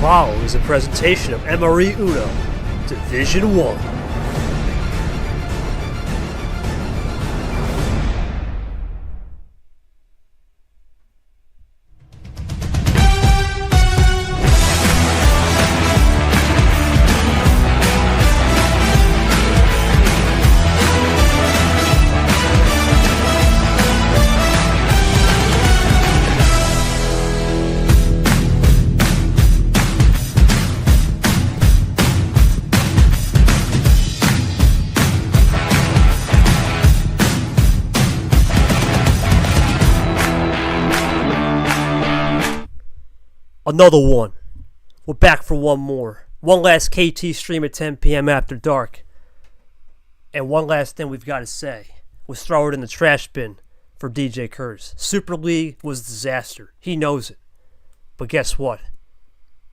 follow is a presentation of MRE Uno, Division 1. Another one. We're back for one more. One last KT stream at 10 p.m. after dark. And one last thing we've got to say. Let's throw it in the trash bin for DJ Kurtis. Super League was a disaster. He knows it. But guess what?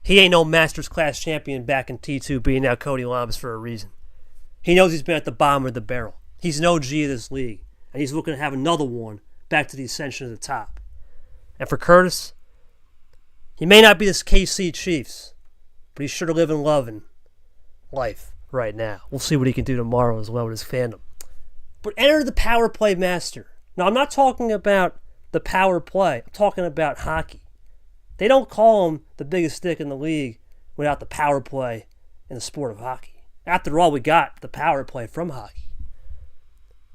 He ain't no Masters class champion back in T2 beating out Cody Lamas for a reason. He knows he's been at the bottom of the barrel. He's an OG of this league. And he's looking to have another one back to the ascension of the top. And for Kurtis, he may not be this KC Chiefs, but he's sure to live and loving life right now. We'll see what he can do tomorrow as well with his fandom. But enter the PowerPlay master. Now, I'm not talking about the PowerPlay. I'm talking about hockey. They don't call him the biggest stick in the league without the PowerPlay in the sport of hockey. After all, we got the PowerPlay from hockey.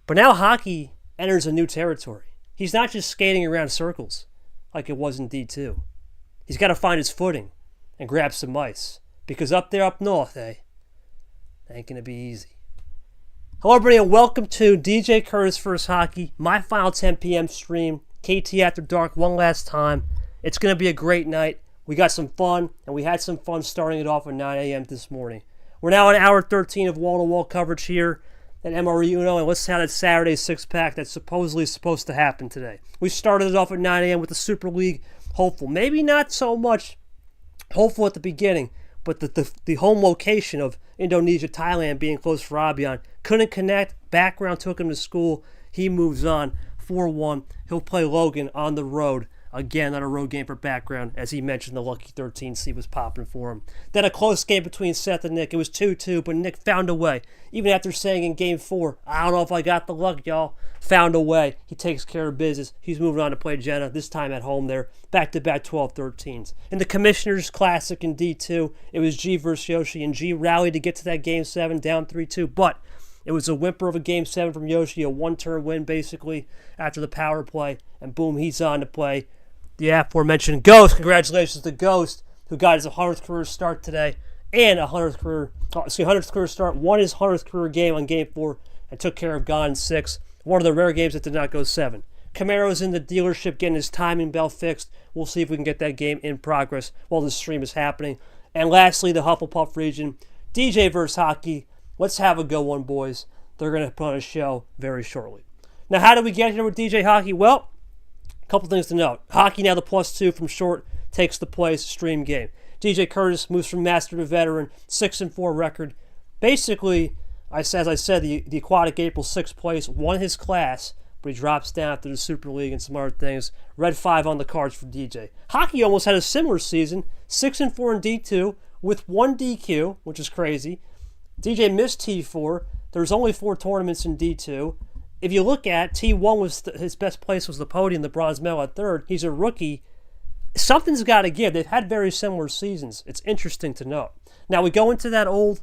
But now hockey enters a new territory. He's not just skating around circles like it was in D2. He's got to find his footing and grab some ice. Because up there up north, that ain't going to be easy. Hello, everybody, and welcome to DJ Kurtis First Hockey, my final 10 p.m. stream, KT After Dark, one last time. It's going to be a great night. We got some fun, and we had some fun starting it off at 9 a.m. this morning. We're now on hour 13 of wall-to-wall coverage here at MRE Uno, and let's have that Saturday six-pack that's supposedly supposed to happen today. We started it off at 9 a.m. with the Super League hopeful. Maybe not so much hopeful at the beginning, but the home location of Indonesia, Thailand being close for Abian. Couldn't connect. Background took him to school. He moves on. 4-1. He'll play Logan on the road. Again, on a road game for Background. As he mentioned, the lucky 13 seed was popping for him. Then a close game between Seth and Nick. It was 2-2, but Nick found a way. Even after saying in Game 4, I don't know if I got the luck, y'all. Found a way. He takes care of business. He's moving on to play Jenna, this time at home there. Back-to-back 12-13s. In the Commissioners Classic in D2, it was G versus Yoshi, and G rallied to get to that Game 7, down 3-2. But it was a whimper of a Game 7 from Yoshi, a one-turn win, basically, after the power play. And boom, he's on to play the aforementioned Ghost. Congratulations to Ghost, who got his 100th career start today, and 100th career start, won his 100th career game on Game 4, and took care of Gone 6. One of the rare games that did not go 7. Camaro's in the dealership getting his timing bell fixed. We'll see if we can get that game in progress while this stream is happening. And lastly, the HufflePuff region. DJ vs. Hockey. Let's have a good one, boys. They're going to put on a show very shortly. Now, how did we get here with DJ Hockey? Well, a couple things to note. Hockey now the +2 from short takes the place stream game. DJ Kurtis moves from master to veteran, 6-4 record. Basically, as I said, the Aquatic April 6th place, won his class, but he drops down after the Super League and some other things. Red 5 on the cards for DJ. Hockey almost had a similar season, 6-4 in D2 with 1 DQ, which is crazy. DJ missed T4. There's only 4 tournaments in D2. If you look at T1, was his best place was the podium, the bronze medal at 3rd. He's a rookie. Something's got to give. They've had very similar seasons. It's interesting to note. Now we go into that old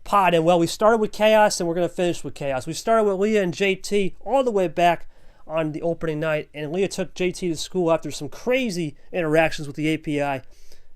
pod, and well, we started with Chaos, and we're going to finish with Chaos. We started with Leah and JT all the way back on the opening night, and Leah took JT to school after some crazy interactions with the API,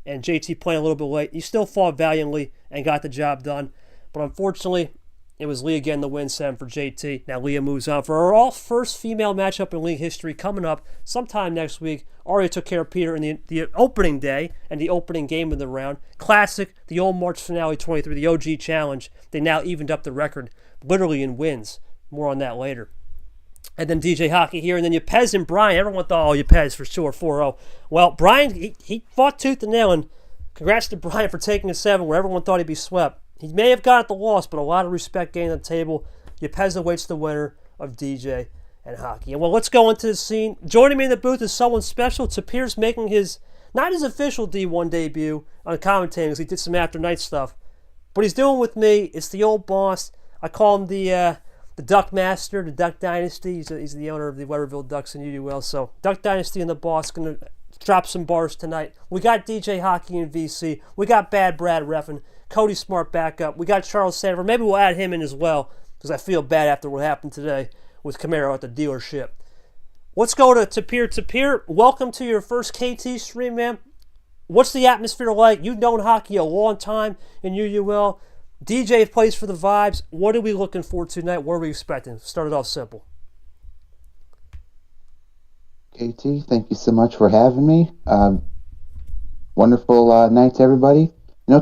and JT playing a little bit late. He still fought valiantly and got the job done, but unfortunately, it was Leah getting the win 7 for JT. Now Leah moves on for her first female matchup in league history coming up sometime next week. Aria took care of Peter in the opening day and the opening game of the round. Classic, the old March finale 23, the OG challenge. They now evened up the record literally in wins. More on that later. And then DJ Hockey here, and then Yepez and Brian. Everyone thought, Yepez for sure, 4-0. Well, Brian, he fought tooth and nail, and congrats to Brian for taking a 7 where everyone thought he'd be swept. He may have got the loss, but a lot of respect gained on the table. Yepez awaits the winner of DJ and Hockey. And well, let's go into the scene. Joining me in the booth is someone special. Tapir's making his Not his official D1 debut on commentating because he did some after night stuff. But he's doing with me. It's the old boss. I call him the Duck Master, the Duck Dynasty. He's the owner of the Weatherville Ducks in UUL. So Duck Dynasty and the boss going to drop some bars tonight. We got DJ Hockey in VC. We got Bad Brad reffing. Cody Smart back up. We got Charles Sanford. Maybe we'll add him in as well because I feel bad after what happened today with Camaro at the dealership. Let's go to peer. Welcome to your first KT stream, man. What's the atmosphere like? You've known hockey a long time in UUL. DJ plays for the Vibes. What are we looking for tonight? What are we expecting? Start it off simple. KT, thank you so much for having me. Wonderful night to everybody.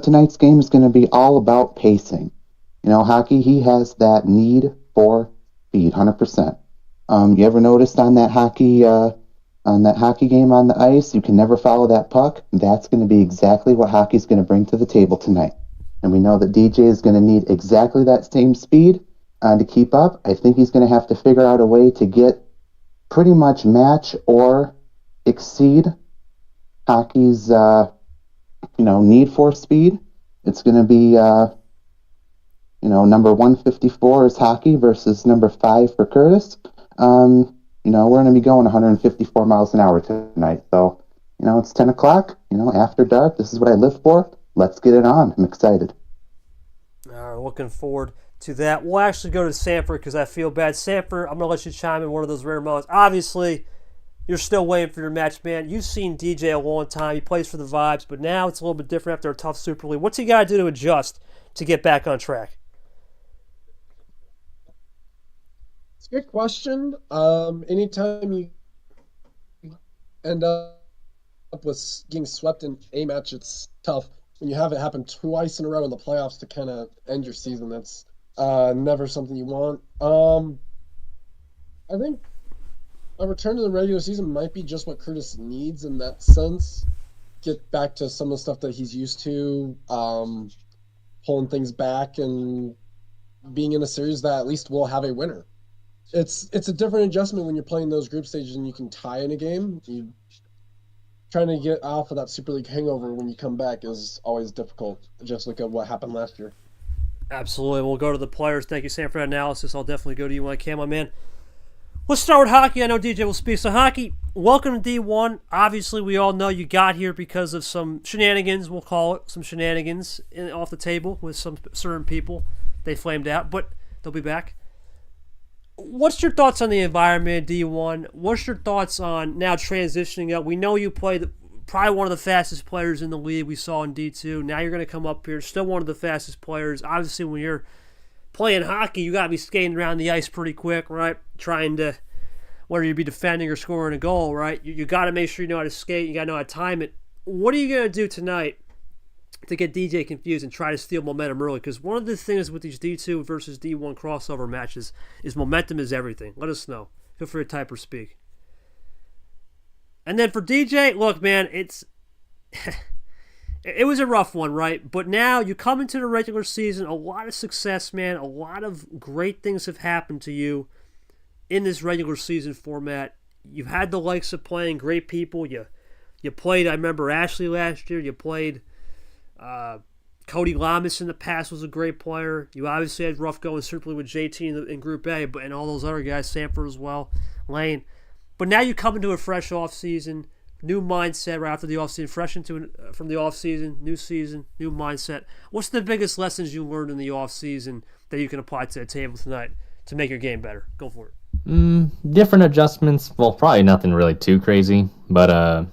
Tonight's game is going to be all about pacing. Hockey, he has that need for speed, 100%. You ever noticed on that hockey game on the ice, you can never follow that puck? That's going to be exactly what hockey's going to bring to the table tonight. And we know that DJ is going to need exactly that same speed to keep up. I think he's going to have to figure out a way to get pretty much match or exceed hockey's need for speed. It's going to be number 154 is hockey versus number 5 for Kurtis. We're going to be going 154 miles an hour tonight. So, it's 10 o'clock, after dark. This is what I live for. Let's get it on. I'm excited. All right, looking forward to that. We'll actually go to Sanford because I feel bad. Sanford, I'm going to let you chime in one of those rare moments. Obviously, you're still waiting for your match, man. You've seen DJ a long time. He plays for the Vibes, but now it's a little bit different after a tough Super League. What's he got to do to adjust to get back on track? It's a good question. Anytime you end up with getting swept in a match, it's tough. When you have it happen twice in a row in the playoffs to kind of end your season, that's never something you want. I think a return to the regular season might be just what Kurtis needs in that sense. Get back to some of the stuff that he's used to, pulling things back and being in a series that at least will have a winner. It's a different adjustment when you're playing those group stages and you can tie in a game. Trying to get off of that Super League hangover when you come back is always difficult. Just look at what happened last year. Absolutely. We'll go to the players. Thank you, Sam, for that analysis. I'll definitely go to you when I can, my man. Let's start with hockey. I know DJ will speak. So, hockey, welcome to D1. Obviously, we all know you got here because of some shenanigans, we'll call it, some shenanigans off the table with some certain people. They flamed out, but they'll be back. What's your thoughts on the environment, D1? What's your thoughts on now transitioning up? We know you played probably one of the fastest players in the league we saw in D2. Now you're going to come up here, still one of the fastest players. Obviously, when you're playing hockey, you got to be skating around the ice pretty quick, right? Trying to, whether you be defending or scoring a goal, right? You got to make sure you know how to skate. You got to know how to time it. What are you going to do tonight to get DJ confused and try to steal momentum early? Because one of the things with these D2 versus D1 crossover matches is momentum is everything. Let us know. Feel free to type or speak. And then for DJ, look, man, it was a rough one, right? But now you come into the regular season, a lot of success, man. A lot of great things have happened to you in this regular season format. You've had the likes of playing great people. You played, I remember Ashley last year. You played Cody Lamas in the past was a great player. You obviously had rough going certainly with JT in Group A, but and all those other guys, Sanford as well, Lane. But now you come into a fresh offseason, new mindset right after the offseason, from the offseason, new season, new mindset. What's the biggest lessons you learned in the offseason that you can apply to the table tonight to make your game better? Go for it. Different adjustments. Well, probably nothing really too crazy, but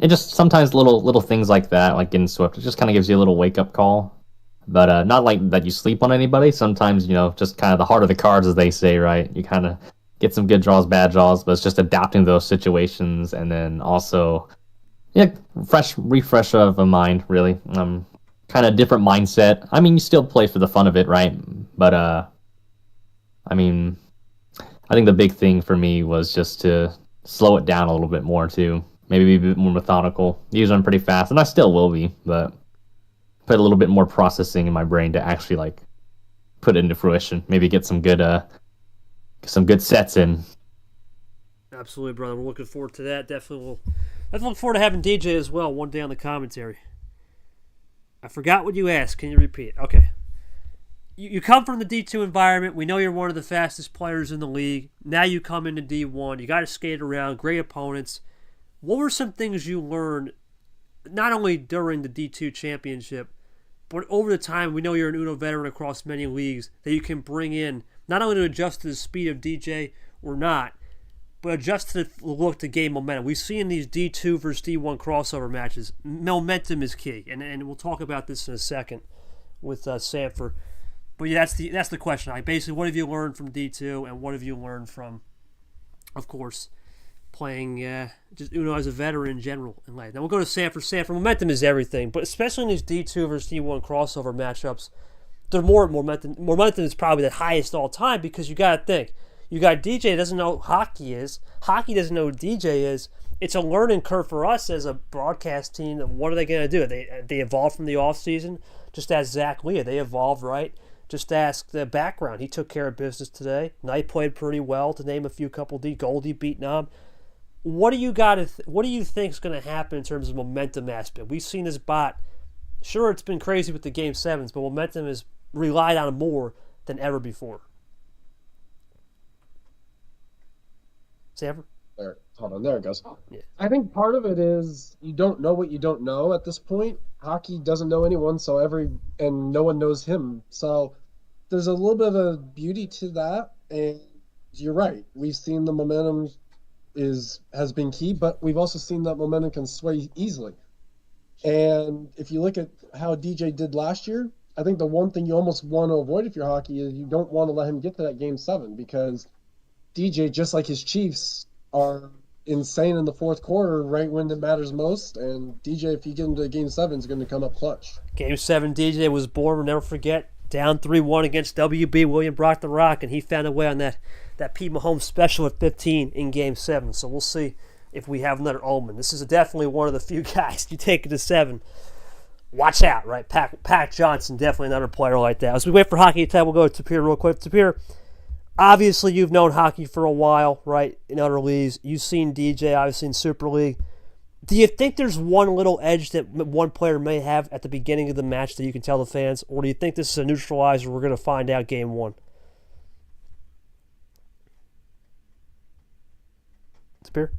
it just sometimes little things like that, like getting swept, it just kind of gives you a little wake-up call. But not like that you sleep on anybody. Sometimes, just kind of the heart of the cards, as they say, right? You kind of get some good draws, bad draws, but it's just adapting those situations. And then also, refresh of a mind, really. Kind of different mindset. I mean, you still play for the fun of it, right? But, I think the big thing for me was just to slow it down a little bit more, too. Maybe be a bit more methodical. Usually I'm pretty fast, and I still will be, but put a little bit more processing in my brain to actually, put it into fruition. Maybe get some good sets in. Absolutely, brother. We're looking forward to that. Definitely we'll Let's look forward to having DJ as well one day on the commentary. I forgot what you asked. Can you repeat? Okay. You come from the D2 environment. We know you're one of the fastest players in the league. Now you come into D1. You got to skate around. Great opponents. What were some things you learned, not only during the D2 championship, but over the time? We know you're an Uno veteran across many leagues that you can bring in, not only to adjust to the speed of DJ or not, but adjust to the look to gain momentum. We've seen these D2 versus D1 crossover matches. Momentum is key, and we'll talk about this in a second with Sanford. But yeah, that's the question. Basically, what have you learned from D2, and what have you learned from, of course, playing just Uno as a veteran in general in life? Now we'll go to Sanford. Sanford, momentum is everything, but especially in these D2 versus D1 crossover matchups, there's more momentum. Momentum is probably the highest all time because you got to think. You got DJ doesn't know what hockey is. Hockey doesn't know what DJ is. It's a learning curve for us as a broadcast team. What are they going to do? They evolved from the offseason. Just ask Zach Leah. They evolved, right? Just ask the background. He took care of business today. Knight played pretty well, to name a few couple. Goldie beat Nom. What do you what do you think is going to happen in terms of momentum aspect? We've seen this bot. Sure, it's been crazy with the Game 7s, but momentum is relied on more than ever before. Sanford? There, hold on, there it goes. Yeah. I think part of it is you don't know what you don't know at this point. Hockey doesn't know anyone, and no one knows him. So there's a little bit of a beauty to that, and you're right. We've seen the momentum has been key, but we've also seen that momentum can sway easily. And if you look at how DJ did last year, I think the one thing you almost want to avoid if you're hockey is you don't want to let him get to that Game 7 because DJ, just like his Chiefs, are insane in the fourth quarter right when it matters most. And DJ, if you get into Game 7, is going to come up clutch. Game 7, DJ was born, we'll never forget, down 3-1 against WB, William Brock the Rock, and he found a way on that Pete Mahomes special at 15 in Game 7. So we'll see if we have another Omen. This is definitely one of the few guys you take it to 7. Watch out, right? Pat Johnson, definitely another player like that. As we wait for hockey time, we'll go to Tapir real quick. Tapir, obviously you've known hockey for a while, right, in other leagues. You've seen DJ, obviously in Super League. Do you think there's one little edge that one player may have at the beginning of the match that you can tell the fans? Or do you think this is a neutralizer we're going to find out Game 1? Spear?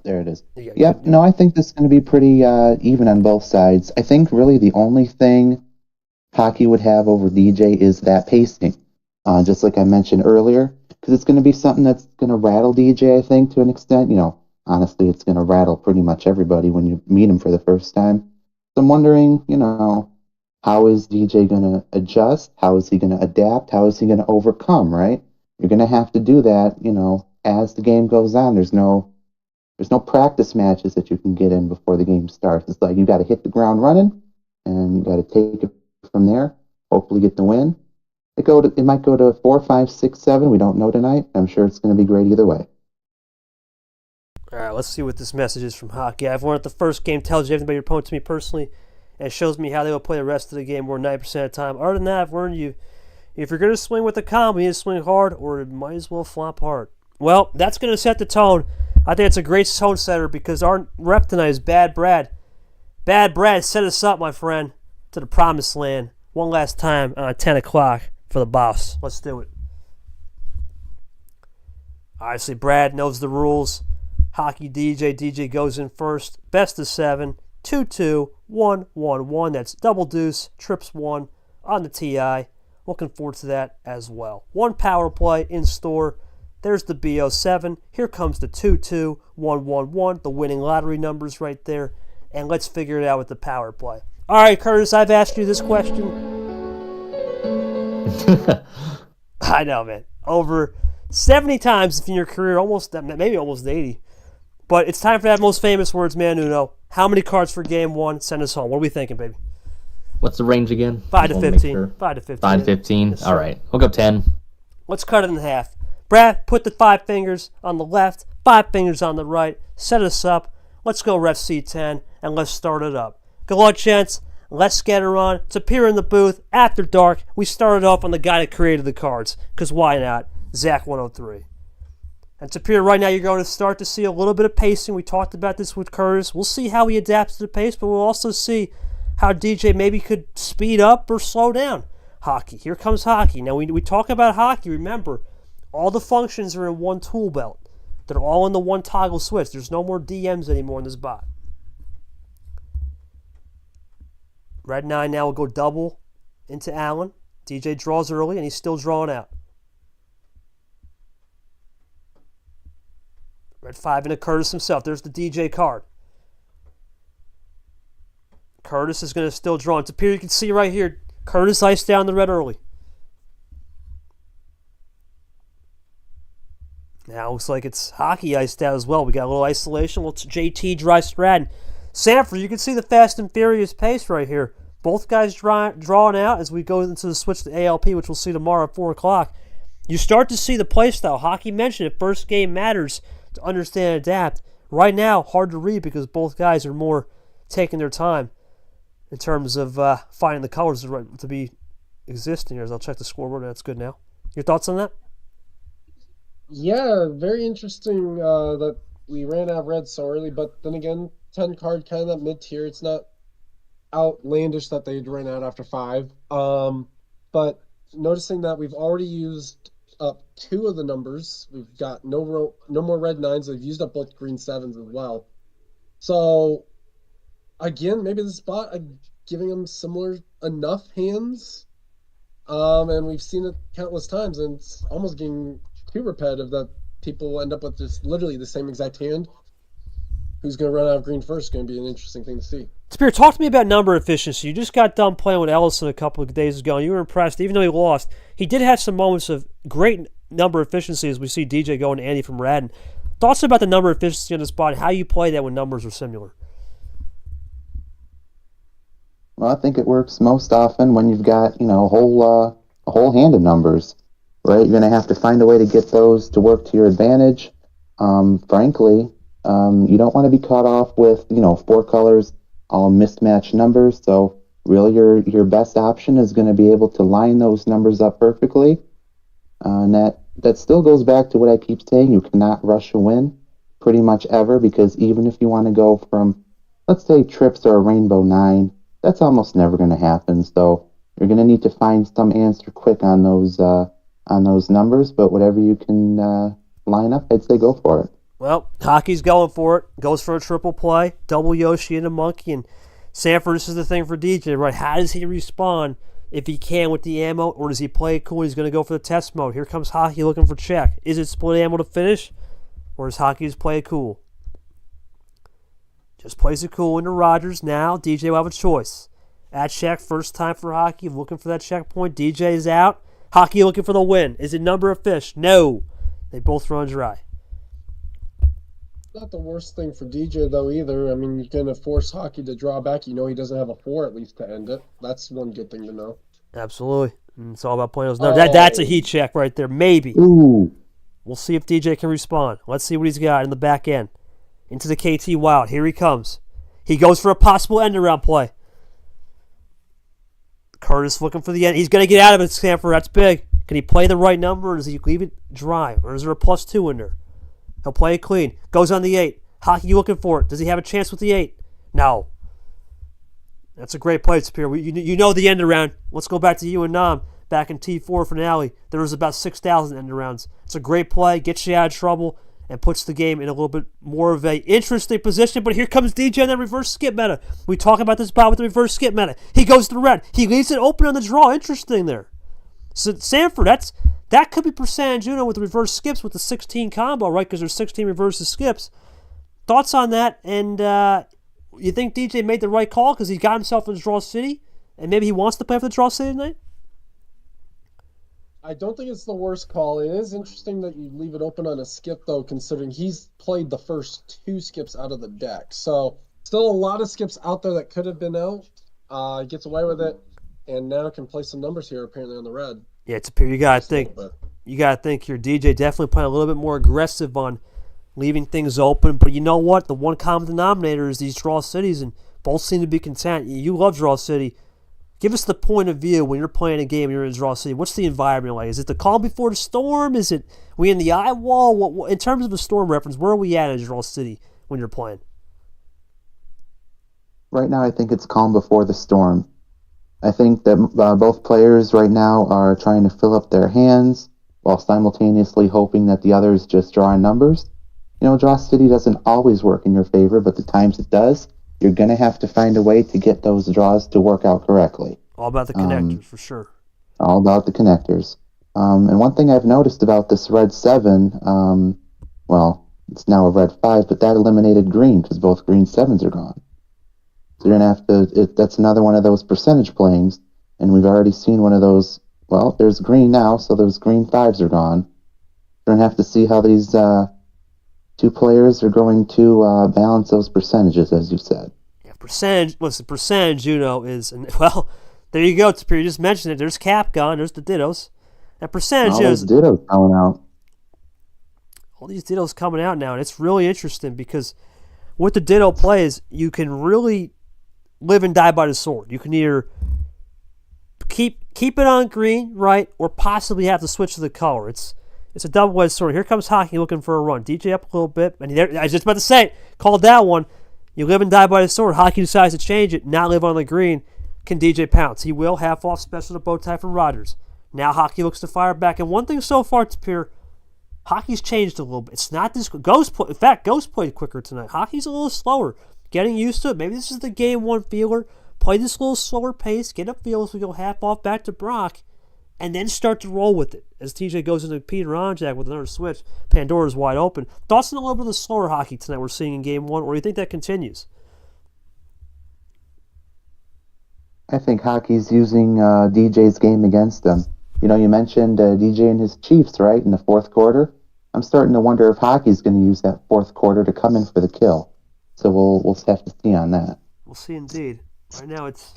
There it is. Yep. No, I think this is going to be pretty even on both sides. I think really the only thing hockey would have over DJ is that pacing. Just like I mentioned earlier, because it's going to be something that's going to rattle DJ, I think, to an extent. Honestly, it's going to rattle pretty much everybody when you meet him for the first time. So I'm wondering, how is DJ going to adjust? How is he going to adapt? How is he going to overcome, right? You're going to have to do that, as the game goes on. There's no practice matches that you can get in before the game starts. It's like you got to hit the ground running, and you got to take it from there, hopefully get the win. It might go to 4, 5, 6, 7. We don't know tonight. I'm sure it's going to be great either way. All right, let's see what this message is from hockey. I've learned that the first game tells you everything about your opponent to me personally, and it shows me how they will play the rest of the game more than 90% of the time. Other than that, I've learned if you're going to swing with a combo, you need to swing hard, or it might as well flop hard. Well, that's going to set the tone. I think it's a great tone setter because our rep tonight is Bad Brad. Bad Brad, set us up, my friend, to the promised land one last time at 10 o'clock for the boss. Let's do it. Obviously, Brad knows the rules. Hockey DJ goes in first. Best of 7, 2-2, 1-1-1. That's double deuce, trips 1 on the TI. Looking forward to that as well. One power play in store. There's the BO7. Here comes the 2-2, 1-1-1. The winning lottery numbers right there. And let's figure it out with the power play. All right, Kurtis, I've asked you this question. I know, man. Over 70 times in your career, maybe almost 80. But it's time for that most famous words, man, Uno. How many cards for Game 1? Send us home. What are we thinking, baby? What's the range again? 5 to 15. 5 to 15. 5 to 15. Yes, all right. We'll go 10. Let's cut it in half. Brad, put the 5 fingers on the left, 5 fingers on the right. Set us up. Let's go Ref C10, and let's start it up. Good luck, gents. Let's get her on. It's Appear in the booth after dark. We started off on the guy that created the cards, because why not? Zach 103. And Tapir, right now you're going to start to see a little bit of pacing. We talked about this with Kurtis. We'll see how he adapts to the pace, but we'll also see how DJ maybe could speed up or slow down hockey. Here comes hockey. Now, we talk about hockey. Remember, all the functions are in one tool belt. They're all in the one toggle switch. There's no more DMs anymore in this bot. Red 9 now will go double into Allen. DJ draws early, and he's still drawing out. Red 5 into Kurtis himself. There's the DJ card. Kurtis is going to still draw. And Tapir, you can see right here, Kurtis iced down the red early. Now it looks like it's hockey iced out as well. We got a little isolation. Little JT dry Stratton. Sanford, you can see the fast and furious pace right here. Both guys drawing out as we go into the switch to ALP, which we'll see tomorrow at 4 o'clock. You start to see the play style. Hockey mentioned it. First game matters to understand and adapt. Right now, hard to read because both guys are more taking their time in terms of finding the colors to be existing here. As I'll check the scoreboard, and that's good now. Your thoughts on that? Yeah, very interesting that we ran out of red so early, but then again, 10 card kind of that mid-tier. It's not outlandish that they ran out after 5. But noticing that we've already used up 2 of the numbers. We've got no more red 9s. We've used up both green 7s as well. So, again, maybe this spot giving them similar enough hands. And we've seen it countless times, and it's almost getting too repetitive that people will end up with just literally the same exact hand. Who's going to run out of green first is going to be an interesting thing to see. Spirit, talk to me about number efficiency. You just got done playing with Ellison a couple of days ago, and you were impressed. Even though he lost, he did have some moments of great number efficiency as we see DJ going to Andy from Radden. Thoughts about the number efficiency on the spot, how you play that when numbers are similar? Well, I think it works most often when you've got, a whole hand of numbers, right? You're going to have to find a way to get those to work to your advantage. Frankly, you don't want to be caught off with, 4 colors, all mismatched numbers. So really your best option is going to be able to line those numbers up perfectly. And that still goes back to what I keep saying. You cannot rush a win pretty much ever, because even if you want to go from, let's say, trips or a rainbow 9, that's almost never going to happen. So you're going to need to find some answer quick on those numbers. But whatever you can line up, I'd say go for it. Well, hockey's going for it. Goes for a triple play. Double Yoshi and a monkey. And Sanford, this is the thing for DJ, right? How does he respond if he can with the ammo, or does he play it cool? He's going to go for the test mode. Here comes hockey looking for check. Is it split ammo to finish, or does hockey just play it cool? Just plays it cool into Rogers. Now DJ will have a choice. At check, first time for hockey, looking for that checkpoint. DJ is out. Hockey looking for the win. Is it number of fish? No. They both run dry. Not the worst thing for DJ, though, either. I mean, you're going to force hockey to draw back. He doesn't have a 4 at least to end it. That's one good thing to know. Absolutely. And it's all about playing those numbers. That's a heat check right there. Maybe. Ooh. We'll see if DJ can respond. Let's see what he's got in the back end. Into the KT Wild. Here he comes. He goes for a possible end-around play. Kurtis looking for the end. He's going to get out of it, Sanford. That's big. Can he play the right number, or does he leave it dry? Or is there a +2 in there? He'll play it clean. Goes on the 8. Hockey looking for it. Does he have a chance with the 8? No. That's a great play, Spear. You know the end around. Let's go back to you and Nam back in T4 finale. There was about 6,000 end arounds. It's a great play. Gets you out of trouble and puts the game in a little bit more of a interesting position. But here comes DJ in that reverse skip meta. We talk about this spot with the reverse skip meta. He goes to the red. He leaves it open on the draw. Interesting there. So Sanford, that could be percentage Uno with the reverse skips with the 16 combo, right? Because there's 16 reverses skips. Thoughts on that? And you think DJ made the right call because he got himself in Draw City, and maybe he wants to play for the Draw City tonight? I don't think it's the worst call. It is interesting that you leave it open on a skip, though, considering he's played the first 2 skips out of the deck. So still a lot of skips out there that could have been out. Gets away with it, and now can play some numbers here apparently on the red. Yeah, it's you gotta think. You gotta think here. DJ definitely playing a little bit more aggressive on leaving things open. But you know what? The one common denominator is these Draw Cities, and both seem to be content. You love Draw City. Give us the point of view when you're playing a game and you're in Draw City. What's the environment like? Is it the calm before the storm? Is it we in the eye wall? What, in terms of a storm reference, where are we at in Draw City when you're playing? Right now, I think it's calm before the storm. I think that both players right now are trying to fill up their hands while simultaneously hoping that the others just draw in numbers. You know, Draw City doesn't always work in your favor, but the times it does, you're going to have to find a way to get those draws to work out correctly. All about the connectors, for sure. All about the connectors. And one thing I've noticed about this red 7, well, it's now a red 5, but that eliminated green because both green 7s are gone. So you're going to have to, that's another one of those percentage playings, and we've already seen one of those. Well, there's green now, so those green 5s are gone. You're going to have to see how these two players are going to balance those percentages, as you said. Yeah, percentage, is, well, there you go, Tapir. You just mentioned it. There's Cap gone. There's the Dittos. That percentage all those Dittos coming out. All these Dittos coming out now, and it's really interesting because with the Ditto plays, you can really live and die by the sword. You can either keep it on green, right, or possibly have to switch to the color. It's a double-edged sword. Here comes Hockey looking for a run. DJ up a little bit, and I was just about to say it. Called that one. You live and die by the sword. Hockey decides to change it, not live on the green. Can DJ pounce? He will. Half off special to bow tie from Rogers. Now Hockey looks to fire back. And one thing so far, Tapir, Hockey's changed a little bit. It's not this Ghost. In fact, Ghost played quicker tonight. Hockey's a little slower. Getting used to it. Maybe this is the game one feeler. Play this little slower pace. Get a feel as we go half off back to Brock. And then start to roll with it. As TJ goes into Peter Onjak with another switch, Pandora's wide open. Thoughts on a little bit of the slower Hockey tonight we're seeing in game one, or do you think that continues? I think Hockey's using DJ's game against them. You know, you mentioned DJ and his Chiefs, right, in the fourth quarter. I'm starting to wonder if Hockey's going to use that fourth quarter to come in for the kill. So we'll have to see on that. We'll see indeed. Right now it's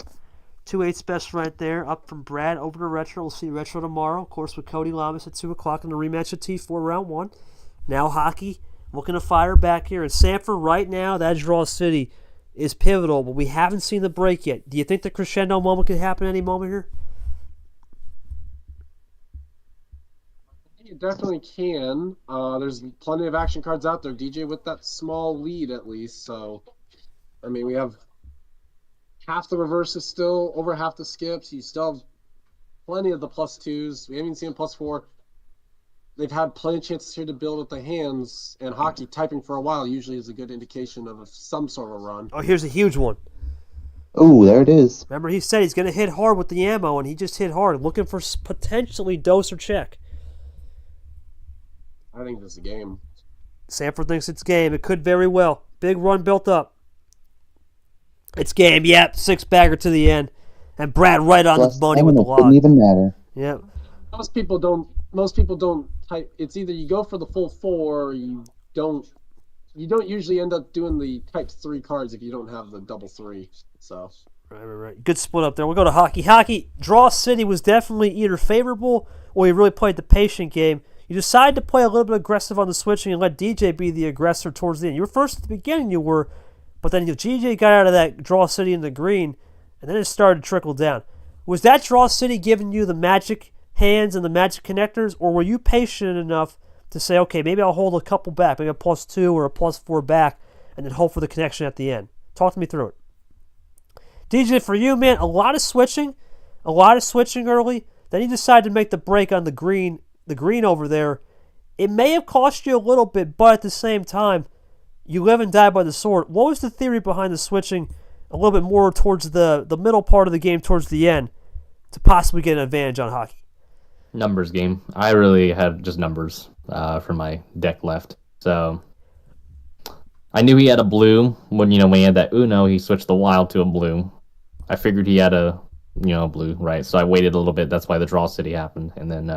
2/8 best right there, up from Brad over to Retro. We'll see Retro tomorrow, of course, with Cody Lamas at 2 o'clock in the rematch of T4 round 1. Now Hockey looking to fire back here. And Sanford right now, that Draw City is pivotal, but we haven't seen the break yet. Do you think the crescendo moment could happen any moment here? It definitely can. There's plenty of action cards out there. DJ with that small lead at least. So, I mean, we have half the reverses still, over half the skips. You still have plenty of the +2s. We haven't seen +4. They've had plenty of chances here to build with the hands, and Hockey typing for a while usually is a good indication of some sort of run. Oh, here's a huge one. Oh, there it is. Remember, he said he's going to hit hard with the ammo, and he just hit hard, looking for potentially dose or check. I think this is a game. Sanford thinks it's game. It could very well. Big run built up. It's game. Yep, 6-bagger to the end. And Brad right on the money with the log. Didn't even matter. Yep. Most people don't type. It's either you go for the full 4 or you don't usually end up doing the type 3 cards if you don't have the double 3. So Right. Good split up there. We'll go to Hockey. Hockey, Draw City was definitely either favorable or you really played the patient game. You decided to play a little bit aggressive on the switching and let DJ be the aggressor towards the end. You were first at the beginning, but then DJ got out of that Draw City in the green, and then it started to trickle down. Was that Draw City giving you the magic hands and the magic connectors, or were you patient enough to say, okay, maybe I'll hold a couple back, maybe a +2 or a +4 back, and then hope for the connection at the end? Talk to me through it. DJ, for you, man, a lot of switching early. Then you decided to make the break on the green over there. It may have cost you a little bit, but at the same time, you live and die by the sword. What was the theory behind the switching a little bit more towards the middle part of the game, towards the end, to possibly get an advantage on Hockey? Numbers game. I really had just numbers for my deck left. So I knew he had a blue. When he had that Uno, he switched the wild to a blue. I figured he had a blue, right? So I waited a little bit. That's why the Draw City happened. And then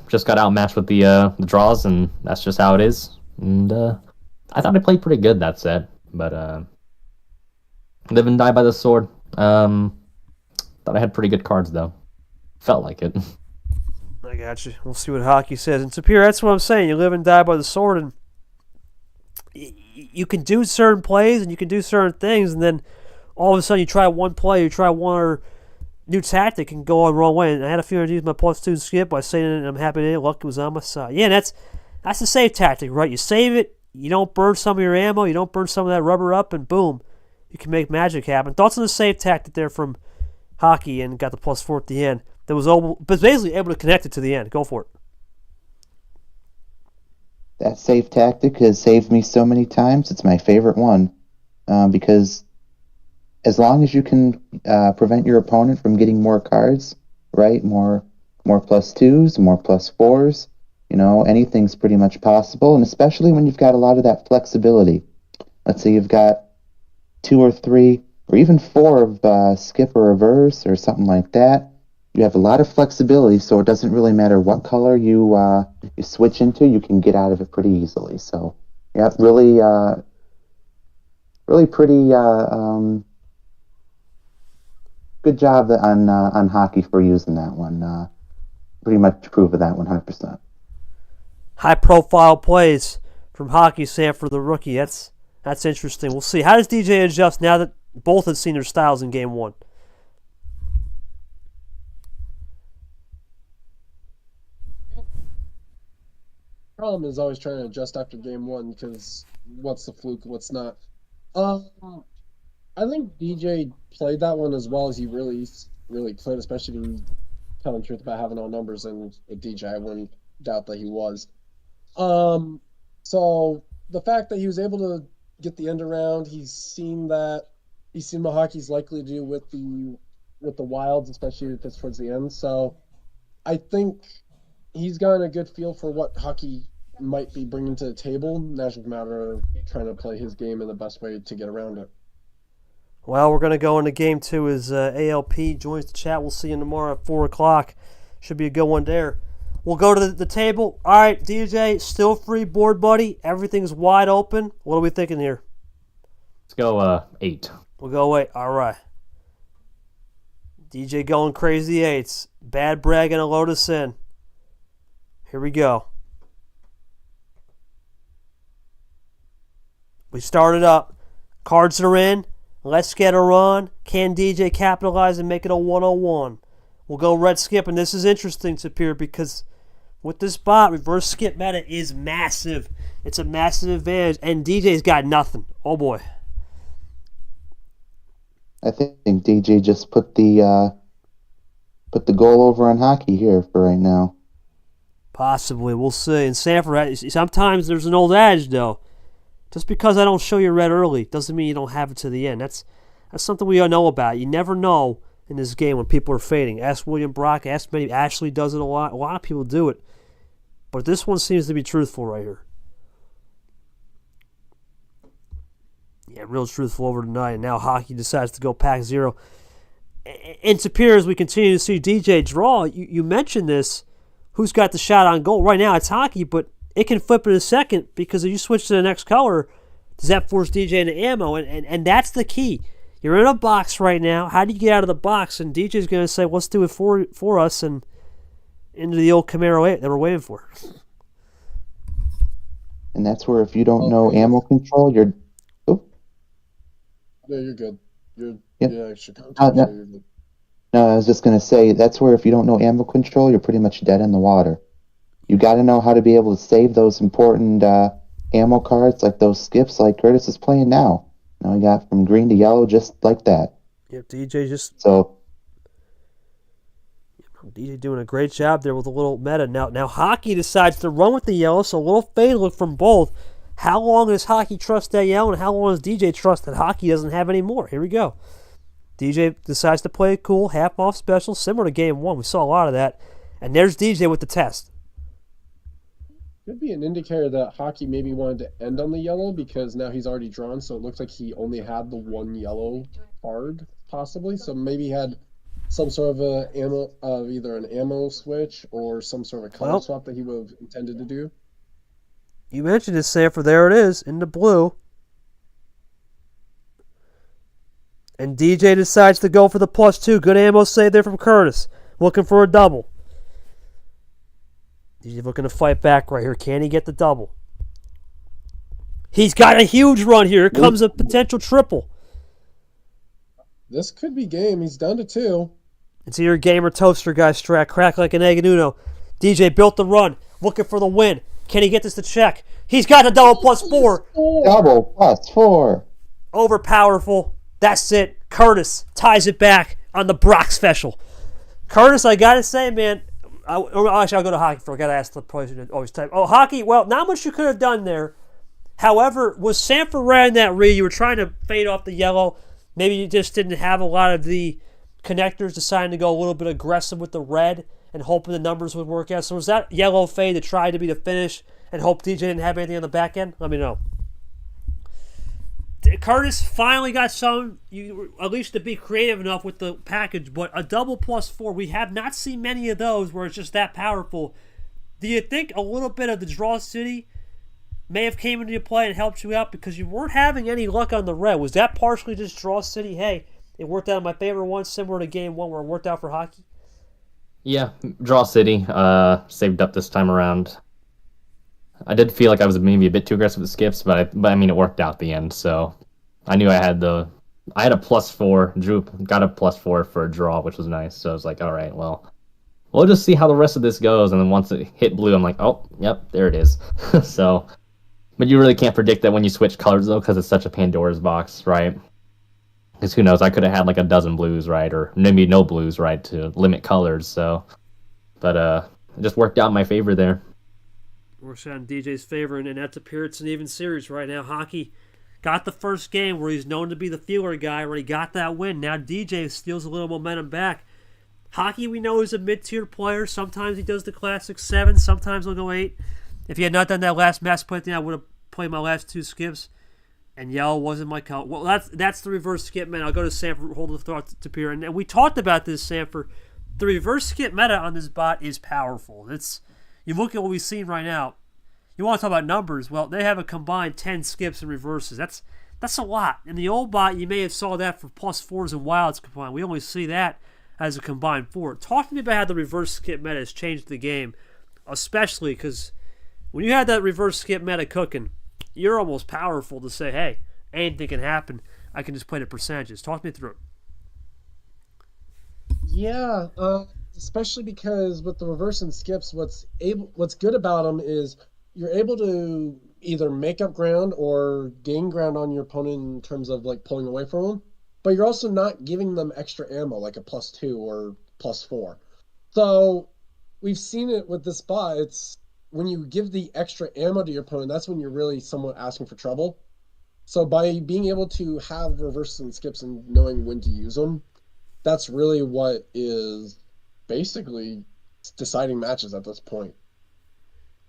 just got outmatched with the draws, and that's just how it is. And I thought I played pretty good that set, but live and die by the sword. Thought I had pretty good cards though. Felt like it. I got you. We'll see what Hockey says. And Sapir, that's what I'm saying. You live and die by the sword, and you can do certain plays and you can do certain things, and then all of a sudden you try one play, you try one new tactic and go on the wrong way. And I had a feeling to use my +2 skip by saying I'm happy today. Luck was on my side. Yeah, that's the save tactic, right? You save it, you don't burn some of your ammo, you don't burn some of that rubber up, and boom, you can make magic happen. Thoughts on the save tactic there from Hockey and got the +4 at the end. That was basically able to connect it to the end. Go for it. That save tactic has saved me so many times. It's my favorite one because as long as you can prevent your opponent from getting more cards, right? More +2s, more +4s. Anything's pretty much possible, and especially when you've got a lot of that flexibility. Let's say you've got 2 or 3 or even 4 of skip or reverse or something like that. You have a lot of flexibility, so it doesn't really matter what color you switch into. You can get out of it pretty easily. So, yeah, really pretty good job on Hockey for using that one. Pretty much approve of that 100%. High-profile plays from Hockey Sanford, the rookie. That's interesting. We'll see. How does DJ adjust now that both have seen their styles in Game 1? Problem is always trying to adjust after Game 1 because what's the fluke, what's not. I think DJ played that one as well as he really could, especially when you tell the truth about having all numbers. And with DJ, I wouldn't doubt that he was. So the fact that he was able to get the end around, he's seen what Hockey's likely to do with the Wilds, especially if it's towards the end. So I think he's gotten a good feel for what Hockey might be bringing to the table. Now it's just a matter of trying to play his game in the best way to get around it. Well, we're going to go into Game 2 as ALP joins the chat. We'll see you tomorrow at 4 o'clock. Should be a good one there. We'll go to the table. All right, DJ, still free board, buddy. Everything's wide open. What are we thinking here? Let's go 8. We'll go 8. All right. DJ going crazy 8s. Bad brag and a Lotus in. Here we go. We started up. Cards are in. Let's get a run. Can DJ capitalize and make it a 101? We'll go red skip, and this is interesting, Sapir, because with this bot, reverse skip meta is massive. It's a massive advantage, and DJ's got nothing. Oh, boy. I think DJ just put the goal over on Hockey here for right now. Possibly. We'll see. And Sanford, sometimes there's an old adage, though. Just because I don't show you red early doesn't mean you don't have it to the end. That's something we all know about. You never know in this game when people are fading. Ask William Brock. Ask maybe Ashley does it a lot. A lot of people do it. But this one seems to be truthful right here. Yeah, real truthful over tonight. And now Hockey decides to go pack 0. And Sapir, as we continue to see DJ draw, you mentioned this. Who's got the shot on goal? Right now it's Hockey, but it can flip in a second because if you switch to the next color, does that force DJ into ammo? And that's the key. You're in a box right now. How do you get out of the box? And DJ's going to say, let's do it for us and into the old Camaro 8 that we're waiting for. And that's where if you don't know ammo control, you're... Oh. Yeah, you're good. Yep. Yeah, extra contact, so you're good. No, I was just going to say, that's where if you don't know ammo control, you're pretty much dead in the water. You got to know how to be able to save those important ammo cards, like those skips, like Kurtis is playing now. Now he got from green to yellow just like that. Yep, DJ just... So... DJ doing a great job there with a little meta. Now Hockey decides to run with the yellow, so a little fade look from both. How long does Hockey trust that yellow, and how long does DJ trust that Hockey doesn't have any more? Here we go. DJ decides to play it cool, half off special, similar to Game 1. We saw a lot of that. And there's DJ with the test. Could be an indicator that Hockey maybe wanted to end on the yellow because now he's already drawn, so it looks like he only had the one yellow card, possibly. So maybe he had some sort of either an ammo switch or some sort of a color swap that he would have intended to do. You mentioned it, Sanford. There it is, in the blue. And DJ decides to go for the +2. Good ammo save there from Kurtis. Looking for a double. He's looking to fight back right here. Can he get the double? He's got a huge run here. Here comes a potential triple. This could be game. He's down to 2. It's either game or toaster, guys. Strat, crack like an egg in Uno. DJ built the run, looking for the win. Can he get this to check? He's got a double +4. Double +4. Over powerful. That's it. Kurtis ties it back on the Brock special. Kurtis, I gotta say, man. Actually, I'll go to hockey for. I gotta ask the person to always type. Oh, hockey. Well, not much you could have done there. However, was Sanford right in that read? You were trying to fade off the yellow. Maybe you just didn't have a lot of the connectors, deciding to go a little bit aggressive with the red and hoping the numbers would work out. So was that yellow fade to try to be the finish and hope DJ didn't have anything on the back end? Let me know. Kurtis finally got some, at least to be creative enough with the package, but a double +4, we have not seen many of those where it's just that powerful. Do you think a little bit of the draw city may have came into your play and helped you out because you weren't having any luck on the red? Was that partially just draw city? Hey, it worked out in my favor one, similar to game 1 where it worked out for hockey? Yeah, draw city. Saved up this time around. I did feel like I was maybe a bit too aggressive with skips, but I mean it worked out at the end. So I knew I had a +4. Drew got a +4 for a draw, which was nice. So I was like, all right, well, we'll just see how the rest of this goes. And then once it hit blue, I'm like, oh, yep, there it is. So, but you really can't predict that when you switch colors though, because it's such a Pandora's box, right? Because who knows? I could have had like a dozen blues, right, or maybe no blues, right, to limit colors. So, but it just worked out in my favor there. Works out in DJ's favor, and that's appearance in even series right now. Hockey got the first game where he's known to be the feeler guy, where he got that win. Now DJ steals a little momentum back. Hockey, we know, is a mid-tier player. Sometimes he does the classic 7, sometimes he'll go 8. If he had not done that last match play thing, I would have played my last 2 skips, and yellow wasn't my color. Well, that's the reverse skip meta. I'll go to Sanford, hold the thought to Pierre. And we talked about this, Sanford. The reverse skip meta on this bot is powerful. You look at what we've seen right now. You want to talk about numbers? Well, they have a combined 10 skips and reverses. That's a lot. In the old bot, you may have saw that for +4s and wilds combined. We only see that as a combined 4. Talk to me about how the reverse skip meta has changed the game, especially because when you had that reverse skip meta cooking, you're almost powerful to say, hey, anything can happen. I can just play the percentages. Talk me through it. Yeah, especially because with the reverse and skips, what's good about them is you're able to either make up ground or gain ground on your opponent in terms of like pulling away from them, but you're also not giving them extra ammo like a +2 or +4. So we've seen it with this bot. It's when you give the extra ammo to your opponent, that's when you're really somewhat asking for trouble. So by being able to have reverses and skips and knowing when to use them, that's really what is basically deciding matches at this point.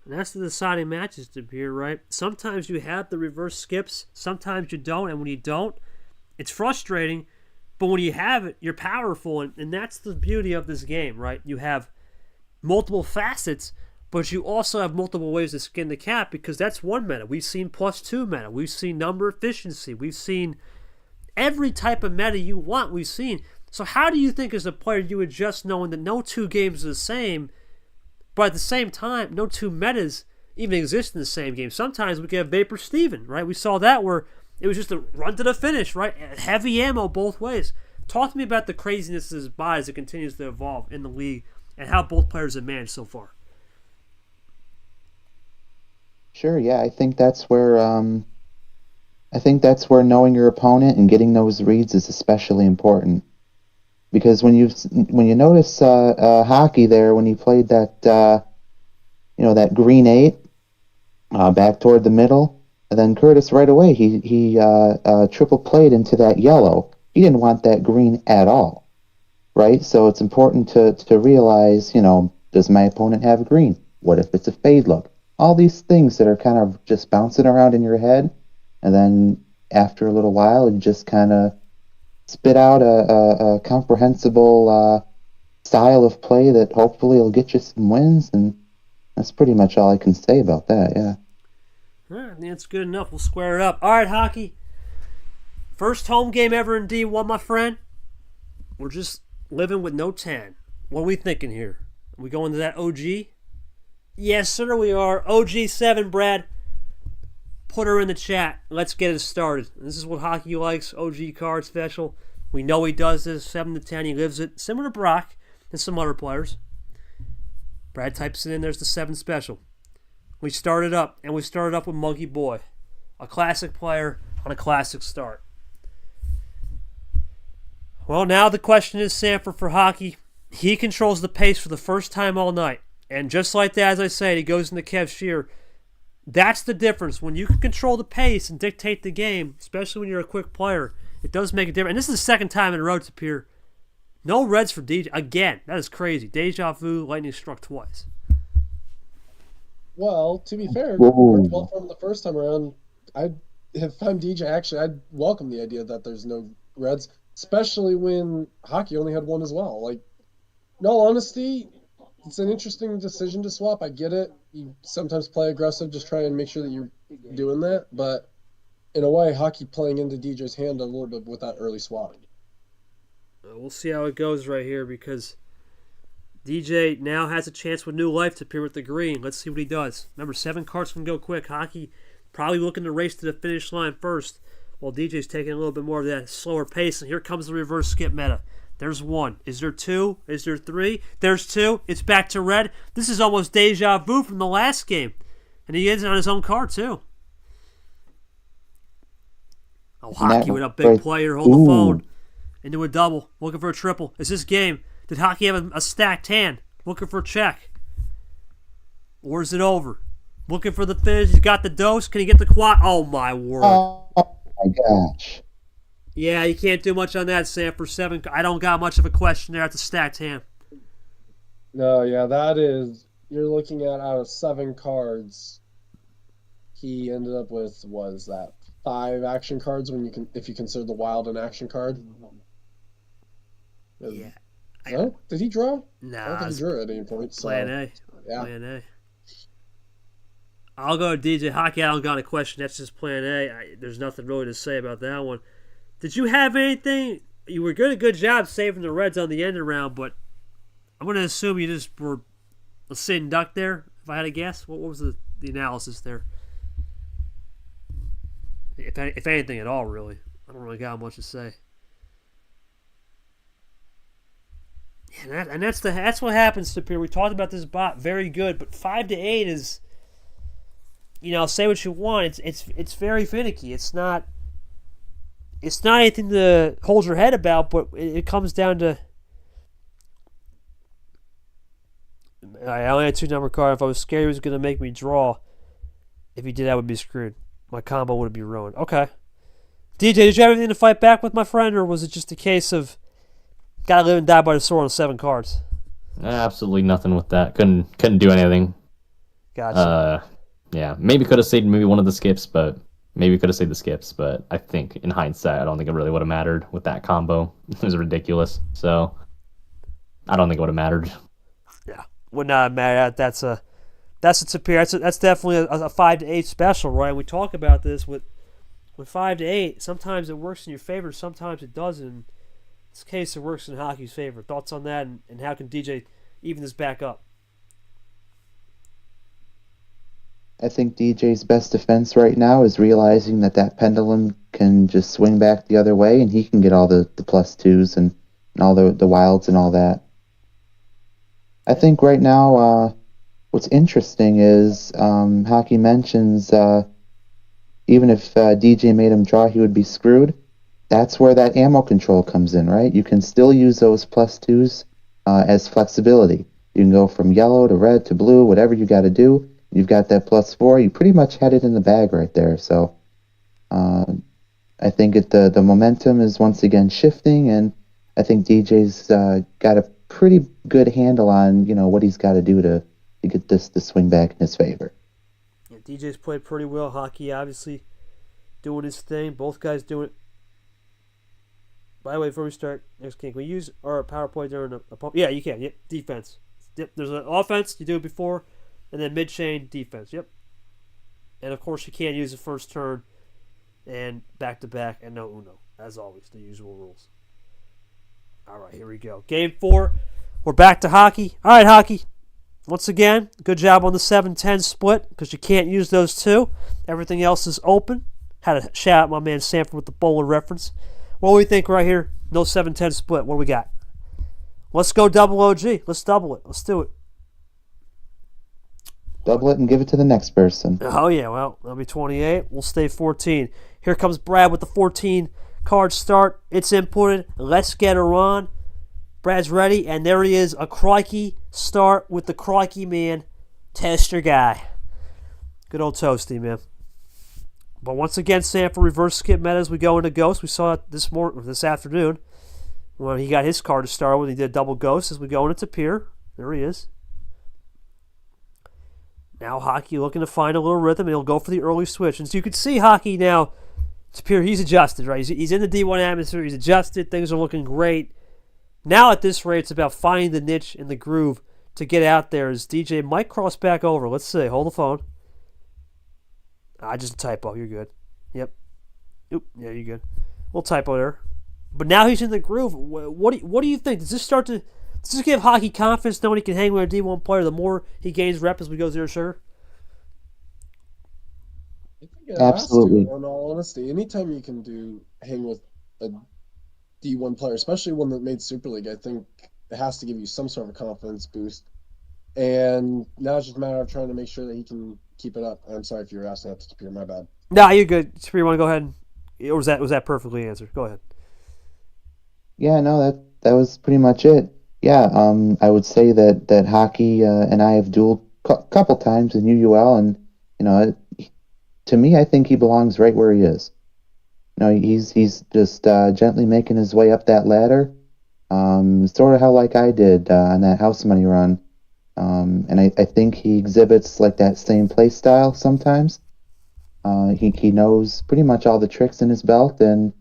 And that's the deciding matches to here, right? Sometimes you have the reverse skips, sometimes you don't, and when you don't, it's frustrating, but when you have it, you're powerful, and that's the beauty of this game, right? You have multiple facets, but you also have multiple ways to skin the cat, because that's one meta. We've seen +2 meta. We've seen number efficiency. We've seen every type of meta you want, we've seen. So how do you think as a player you adjust knowing that no 2 games are the same, but at the same time, no 2 metas even exist in the same game? Sometimes we can have Vapor Steven, right? We saw that where it was just a run to the finish, right? Heavy ammo both ways. Talk to me about the craziness of this bot as it continues to evolve in the league and how both players have managed so far. Sure, yeah, I think that's where knowing your opponent and getting those reads is especially important. Because when you notice hockey there, when he played that that green 8 back toward the middle, and then Kurtis right away he triple played into that yellow. He didn't want that green at all, right? So it's important to realize, does my opponent have a green? What if it's a fade look? All these things that are kind of just bouncing around in your head, and then after a little while, you just kind of spit out a comprehensible style of play that hopefully will get you some wins, and that's pretty much all I can say about that, yeah. All right, that's good enough. We'll square it up. All right, hockey. First home game ever in D1, my friend. We're just living with no 10. What are we thinking here? Are we going to that OG? Yes, sir, we are. OG7, Brad. Put her in the chat. Let's get it started. This is what hockey likes. OG card special. We know he does this 7 to 10. He lives it, similar to Brock and some other players. Brad types it in. There's the 7 special. We started up with Monkey Boy, a classic player on a classic start. Well, now the question is, Sanford, for hockey, he controls the pace for the first time all night. And just like that, as I said, he goes into Kev Shear. That's the difference. When you can control the pace and dictate the game, especially when you're a quick player, it does make a difference. And this is the second time in a row to appear. No Reds for DJ. Again, that is crazy. Deja vu, lightning struck twice. Well, to be fair, it worked well for him the first time around. If I'm DJ, actually, I'd welcome the idea that there's no Reds, especially when hockey only had one as well. Like, in all honesty, it's an interesting decision to swap. I get it. You sometimes play aggressive, just try and make sure that you're doing that. But in a way, hockey playing into DJ's hand a little bit with that early swap. We'll see how it goes right here, because DJ now has a chance with new life to appear with the green. Let's see what he does. Remember, 7 cards can go quick. Hockey probably looking to race to the finish line first, while DJ's taking a little bit more of that slower pace. And here comes the reverse skip meta. There's 1. Is there 2? Is there 3? There's 2. It's back to red. This is almost deja vu from the last game. And he ends it on his own card, too. Oh, hockey with a big player. Hold the phone. Into a double. Looking for a triple. Is this game? Did hockey have a stacked hand? Looking for a check. Or is it over? Looking for the finish. He's got the dose. Can he get the quad? Oh, my word. Oh, my gosh. Yeah, you can't do much on that, Sam. For 7, I don't got much of a question there. That's a stacked hand. No, yeah, that is. You're looking at out of 7 cards, he ended up with, was that 5 action cards if you consider the wild an action card? Yeah. No? Did he draw? No. I don't think he drew at any point. So, Plan A. Yeah. Plan A. I'll go to DJ Hockey. I don't got a question. That's just Plan A. There's nothing really to say about that one. Did you have anything? You were doing a good job saving the Reds on the end around, but I'm going to assume you just were a sitting duck there, if I had to guess. What was the analysis there? If anything at all, really. I don't really got much to say. Yeah, and that's what happens to Pierre. We talked about this bot, very good, but 5 to 8 is, say what you want. It's very finicky. It's not anything to hold your head about, but it comes down to. I only had 2 number card. If I was scared he was going to make me draw, if he did, I would be screwed. My combo would be ruined. Okay. DJ, did you have anything to fight back with, my friend, or was it just a case of gotta live and die by the sword on 7 cards? Absolutely nothing with that. Couldn't do anything. Gotcha. Yeah, maybe could have saved maybe one of the skips, but I think in hindsight, I don't think it really would have mattered with that combo. It was ridiculous. So I don't think it would have mattered. Yeah, would not have mattered. That's a Tapir. That's definitely a 5 to 8 special, right? We talk about this with 5 to 8. Sometimes it works in your favor, sometimes it doesn't. In this case, it works in hockey's favor. Thoughts on that, and how can DJ even this back up? I think DJ's best defense right now is realizing that pendulum can just swing back the other way, and he can get all the +2s and all the wilds and all that. I think right now, what's interesting is hockey mentions even if DJ made him draw, he would be screwed. That's where that ammo control comes in, right? You can still use those +2s as flexibility. You can go from yellow to red to blue, whatever you got to do. You've got that +4. You pretty much had it in the bag right there. So I think the momentum is once again shifting, and I think DJ's got a pretty good handle on what he's got to do to get this to swing back in his favor. Yeah, DJ's played pretty well. Hockey obviously doing his thing. Both guys doing it. By the way, before we start, next game, can we use our PowerPlay during a yeah, you can. Yep, defense. Yep, there's an offense, you do it before, and then mid-chain defense. Yep. And, of course, you can't use the first turn and back-to-back and no uno, as always, the usual rules. All right, here we go. Game 4. We're back to hockey. All right, hockey. Once again, good job on the 7-10 split because you can't use those 2. Everything else is open. Had to shout out my man Sanford with the bowler reference. What do we think right here? No 7-10 split. What do we got? Let's go double OG. Let's double it. Let's do it. Double it and give it to the next person. Oh, yeah. Well, that'll be 28. We'll stay 14. Here comes Brad with the 14 card start. It's inputted. Let's get her on. Brad's ready, and there he is. A crikey start with the crikey man. Tester guy. Good old Toasty, man. But once again, Sanford reverse skip meta as we go into Ghost. We saw it this afternoon when he got his card to start with. He did double Ghost as we go into Tapir. There he is. Now Hockey looking to find a little rhythm, and he'll go for the early switch. And so you can see Hockey now, Tapir, he's adjusted, right? He's in the D1 atmosphere. He's adjusted. Things are looking great. Now at this rate, it's about finding the niche and the groove to get out there as DJ might cross back over. Let's see. Hold the phone. Just a typo. You're good. Yep. Oop. Yeah, you're good. Little typo there. But now he's in the groove. What do you think? Does this give Hockey confidence knowing he can hang with a D1 player the more he gains rep as we go zero sugar? I think it Absolutely. has to, in all honesty. Anytime you can hang with a D1 player, especially one that made Super League, I think it has to give you some sort of a confidence boost. And now it's just a matter of trying to make sure that he can keep it up. I'm sorry if you were asking that to Tapir, my bad. Nah, you're good. Tapir, you want to go ahead? Or was that perfectly answered? Go ahead. Yeah, no, that was pretty much it. Yeah, I would say that Hockey and I have dueled a couple times in UUL, and to me, I think he belongs right where he is. He's just gently making his way up that ladder, sort of how like I did on that house money run. And I think he exhibits like that same play style sometimes. He knows pretty much all the tricks in his belt, and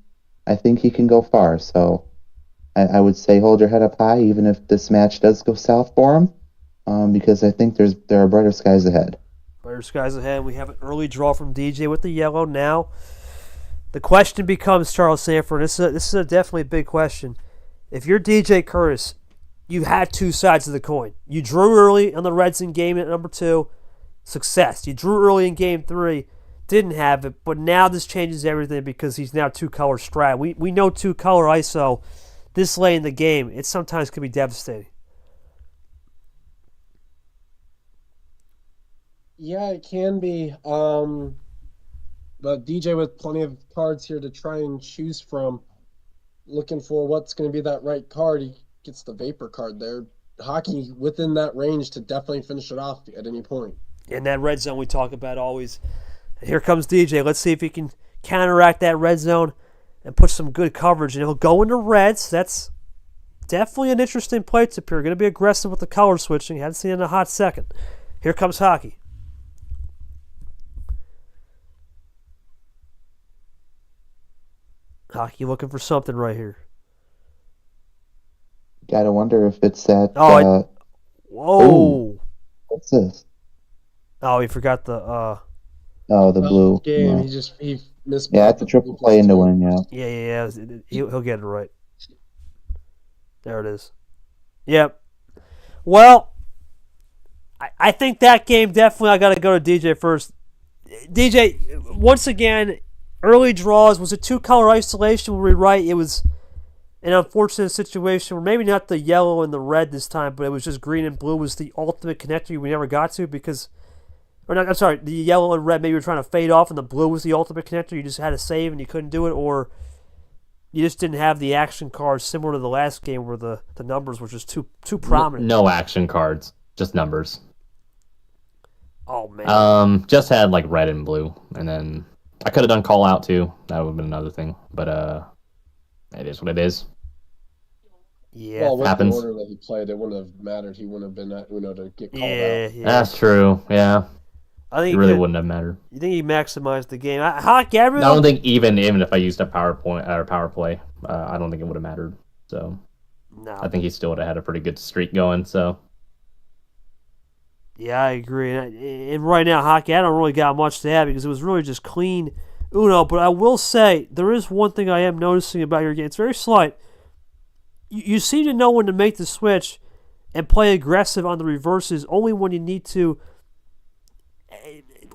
I think he can go far. So I would say hold your head up high, even if this match does go south for him, because I think there are brighter skies ahead. Brighter skies ahead. We have an early draw from DJ with the yellow now. The question becomes, Charles Sanford, this is definitely a big question. If you're DJ Kurtis, you had two sides of the coin. You drew early on the Reds in game at number 2, success. You drew early in game 3, didn't have it, but now this changes everything because he's now 2-color strat. We know 2-color ISO this late in the game. It sometimes can be devastating. Yeah, it can be. But DJ with plenty of cards here to try and choose from, looking for what's going to be that right card. He gets the Vapor card there. Hockey within that range to definitely finish it off at any point. In that red zone we talk about always. Here comes DJ. Let's see if he can counteract that red zone and put some good coverage. And he'll go into reds. That's definitely an interesting play tip here. Going to be aggressive with the color switching. Hadn't seen it in a hot second. Here comes Hockey. Hockey looking for something right here. Gotta wonder if it's that. Whoa! What's this? Oh, he forgot the. The blue. Game. Yeah. He missed. Yeah, it's a triple play into win. Yeah. Yeah. He'll get it right. There it is. Yep. Well, I think that game definitely I got to go to DJ first. DJ, once again, early draws. Was it 2-color isolation? Were we right? It was an unfortunate situation where maybe not the yellow and the red this time, but it was just green and blue was the ultimate connector we never got to because, or not, I'm sorry, the yellow and red maybe were trying to fade off and the blue was the ultimate connector. You just had to save and you couldn't do it, or you just didn't have the action cards similar to the last game where the numbers were just too prominent. No action cards, just numbers. Oh, man. Just had like red and blue, and then I could have done call out too. That would have been another thing, but it is what it is. Yeah, well, with happens. the order that he played, it wouldn't have mattered. He wouldn't have been at Uno to get called out. Yeah. That's true. Yeah, I think it really wouldn't have mattered. You think he maximized the game? Hockey, I don't think even if I used a PowerPoint or PowerPlay, I don't think it would have mattered. So no, I think he still would have had a pretty good streak going. So yeah, I agree. And right now, Hockey, I don't really got much to add because it was really just clean Uno. But I will say there is one thing I am noticing about your game. It's very slight. You seem to know when to make the switch and play aggressive on the reverses only when you need to,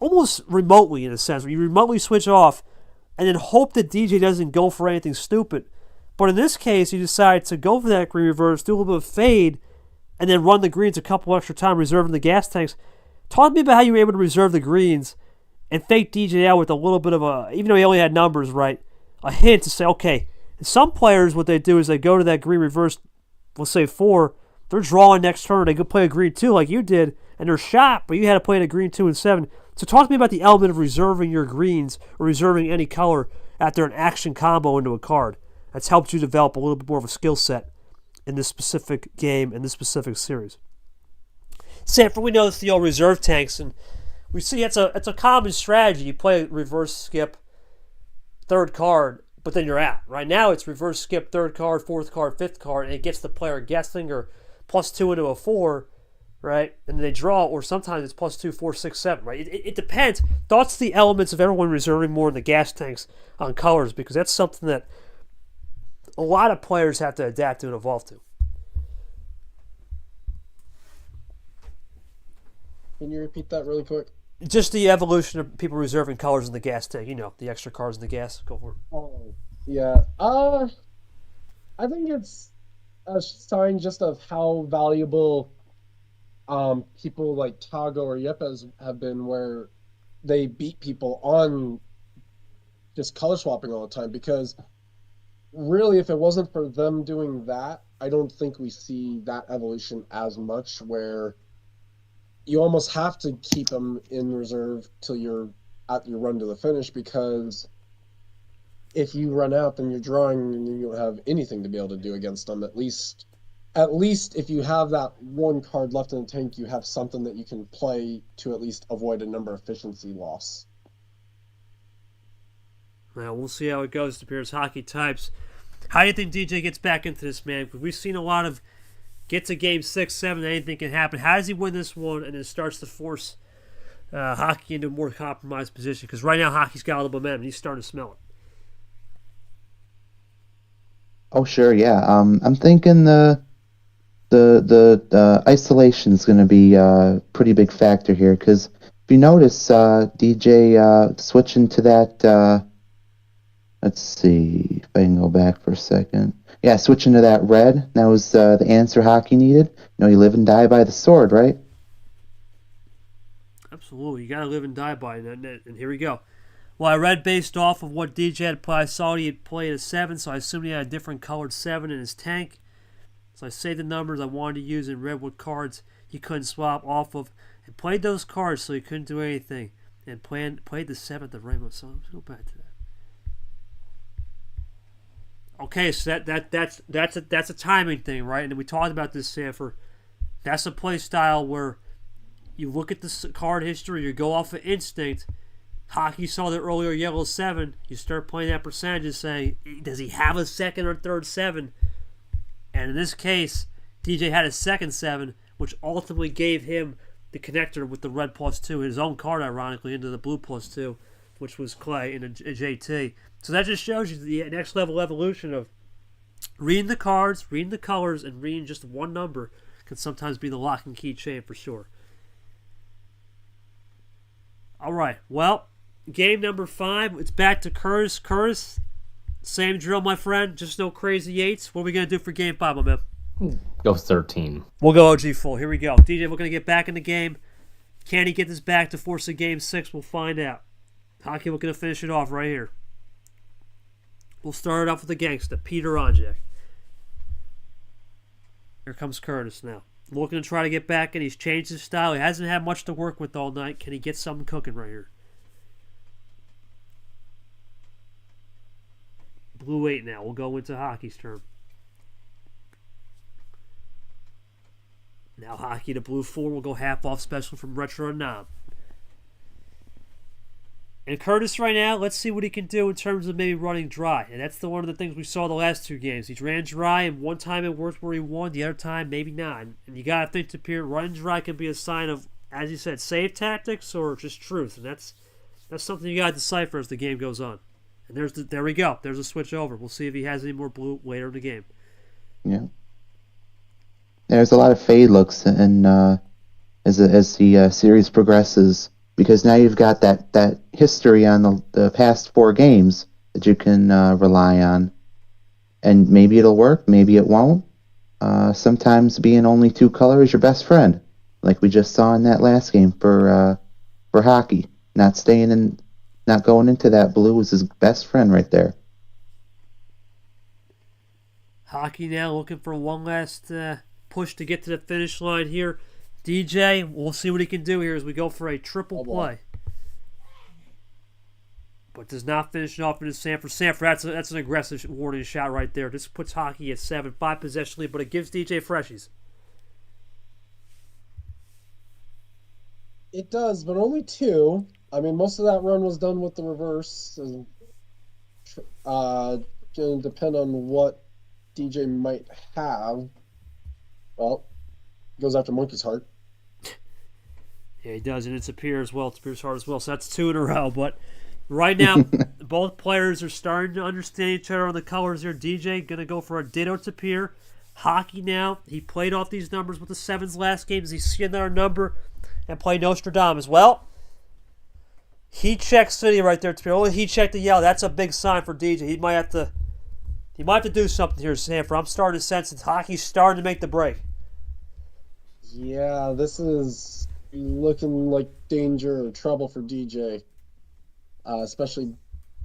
almost remotely in a sense. When you remotely switch off, and then hope that DJ doesn't go for anything stupid. But in this case, he decided to go for that green reverse, do a little bit of fade, and then run the greens a couple extra times, reserving the gas tanks. Talk to me about how you were able to reserve the greens and fake DJ out with a little bit of a, even though he only had numbers right, a hint to say, okay, some players, what they do is they go to that green reverse, let's say 4, they're drawing next turn, they go play a green 2 like you did, and they're shot, but you had to play a green 2 and 7. So talk to me about the element of reserving your greens or reserving any color after an action combo into a card. That's helped you develop a little bit more of a skill set in this specific game, in this specific series. Sanford, we know it's the old reserve tanks, and we see it's a common strategy. You play reverse skip, third card, but then you're out. Right now it's reverse skip, third card, fourth card, fifth card, and it gets the player guessing or +2 into a 4, right? And they draw, or sometimes it's +2, 4, 6, 7, right? It depends. Thoughts the elements of everyone reserving more in the gas tanks on colors, because that's something that a lot of players have to adapt to and evolve to. Can you repeat that really quick? Just the evolution of people reserving colors in the gas tank. You know, the extra cards in the gas. Go for it. Oh, yeah. I think it's a sign just of how valuable people like Tago or Yepes have been, where they beat people on just color swapping all the time. Because really, if it wasn't for them doing that, I don't think we see that evolution as much, where you almost have to keep them in reserve till you're at your run to the finish, because if you run out, then you're drawing and you don't have anything to be able to do against them. At least if you have that one card left in the tank, you have something that you can play to at least avoid a number efficiency loss. Well, we'll see how it goes. It appears hockey types. How do you think DJ gets back into this, man? Because we've seen a lot of get to game 6, 7, anything can happen. How does he win this one and then starts to force hockey into a more compromised position? Because right now hockey's got a little momentum. He's starting to smell it. Oh, sure, yeah. I'm thinking the isolation is going to be a pretty big factor here, because if you notice, DJ switching to that. Let's see if I can go back for a second. Yeah, switching to that red. That was the answer hockey needed. You live and die by the sword, right? Absolutely. You got to live and die by it. And here we go. Well, I read based off of what DJ had played. I saw he had played a 7, so I assumed he had a different colored 7 in his tank. So I saved the numbers I wanted to use and read what cards he couldn't swap off of. And played those cards so he couldn't do anything. And played the 7th of Rainbow. So let's go back to that. Okay, so that's a timing thing, right? And we talked about this, Sanford. That's a play style where you look at the card history, you go off of instinct. Hockey saw the earlier yellow 7. You start playing that percentage and saying, does he have a second or third 7? And in this case, DJ had a second 7, which ultimately gave him the connector with the red +2, his own card, ironically, into the blue +2, which was Clay in a JT. So that just shows you the next level evolution of reading the cards, reading the colors, and reading just one number can sometimes be the lock and key chain for sure. All right, well, game number 5, it's back to Kurtis. Kurtis, same drill, my friend, just no crazy 8s. What are we going to do for game 5, my man? Go 13. We'll go OG full. Here we go. DJ, we're going to get back in the game. Can he get this back to force a game 6? We'll find out. Hockey, we're going to finish it off right here. We'll start it off with the gangsta, Peter Onjek. Here comes Kurtis now. Looking to try to get back in. He's changed his style. He hasn't had much to work with all night. Can he get something cooking right here? Blue 8 now. We'll go into hockey's turn. Now hockey to blue 4. We'll go half off special from Retro and Nom. And Kurtis right now, let's see what he can do in terms of maybe running dry. And that's one of the things we saw the last 2 games. He ran dry, and one time it worked where he won, the other time maybe not. And you got to think to Pierre, running dry can be a sign of, as you said, save tactics or just truth. And that's something you got to decipher as the game goes on. And there we go. There's a switch over. We'll see if he has any more blue later in the game. Yeah. There's a lot of fade looks, and as the series progresses, because now you've got that history on the past 4 games that you can rely on, and maybe it'll work, maybe it won't. Sometimes being only 2 color is your best friend, like we just saw in that last game for hockey. Not going into that blue was his best friend right there. Hockey now looking for one last push to get to the finish line here. DJ, we'll see what he can do here as we go for a triple play. But does not finish off into Sanford. Sanford, that's an aggressive warning shot right there. This puts Hockey at 7, 5 possession lead, but it gives DJ freshies. It does, but only 2. I mean, most of that run was done with the reverse. And, going to depend on what DJ might have. Well, goes after Monkey's Heart. Yeah, he does, and it's Appear as well. It's Appear's Heart as well, so that's 2 in a row. But right now, both players are starting to understand each other on the colors here. DJ going to go for a ditto to Appear. Hockey now, he played off these numbers with the 7s last game. Does he see another number and play Nostradamus? Well, he checked City right there. Only he checked the yellow. That's a big sign for DJ. He might have to do something here, Sanford. I'm starting to sense that Hockey's starting to make the break. Yeah, this is looking like danger or trouble for DJ, especially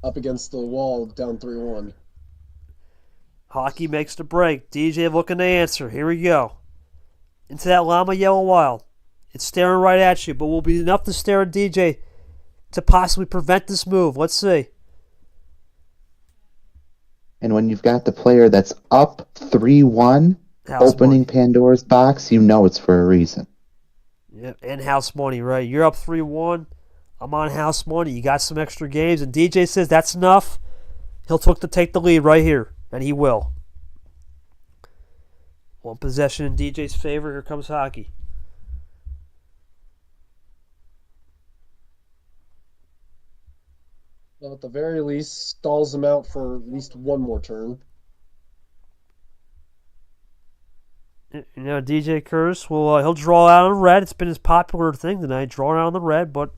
up against the wall, down 3-1. Hockey makes the break. DJ looking to answer. Here we go. Into that Llama Yellow Wild. It's staring right at you, but will be enough to stare at DJ to possibly prevent this move. Let's see. And when you've got the player that's up 3-1, opening Pandora's box, you know it's for a reason. Yep, and house money, right? You're up 3-1. I'm on house money. You got some extra games, and DJ says that's enough. He'll take the lead right here, and he will. 1 possession in DJ's favor. Here comes Hockey. Well, at the very least, stalls him out for at least 1 more turn. You know, DJ Kurtis he'll draw out on the red. It's been his popular thing tonight, drawing out on the red, but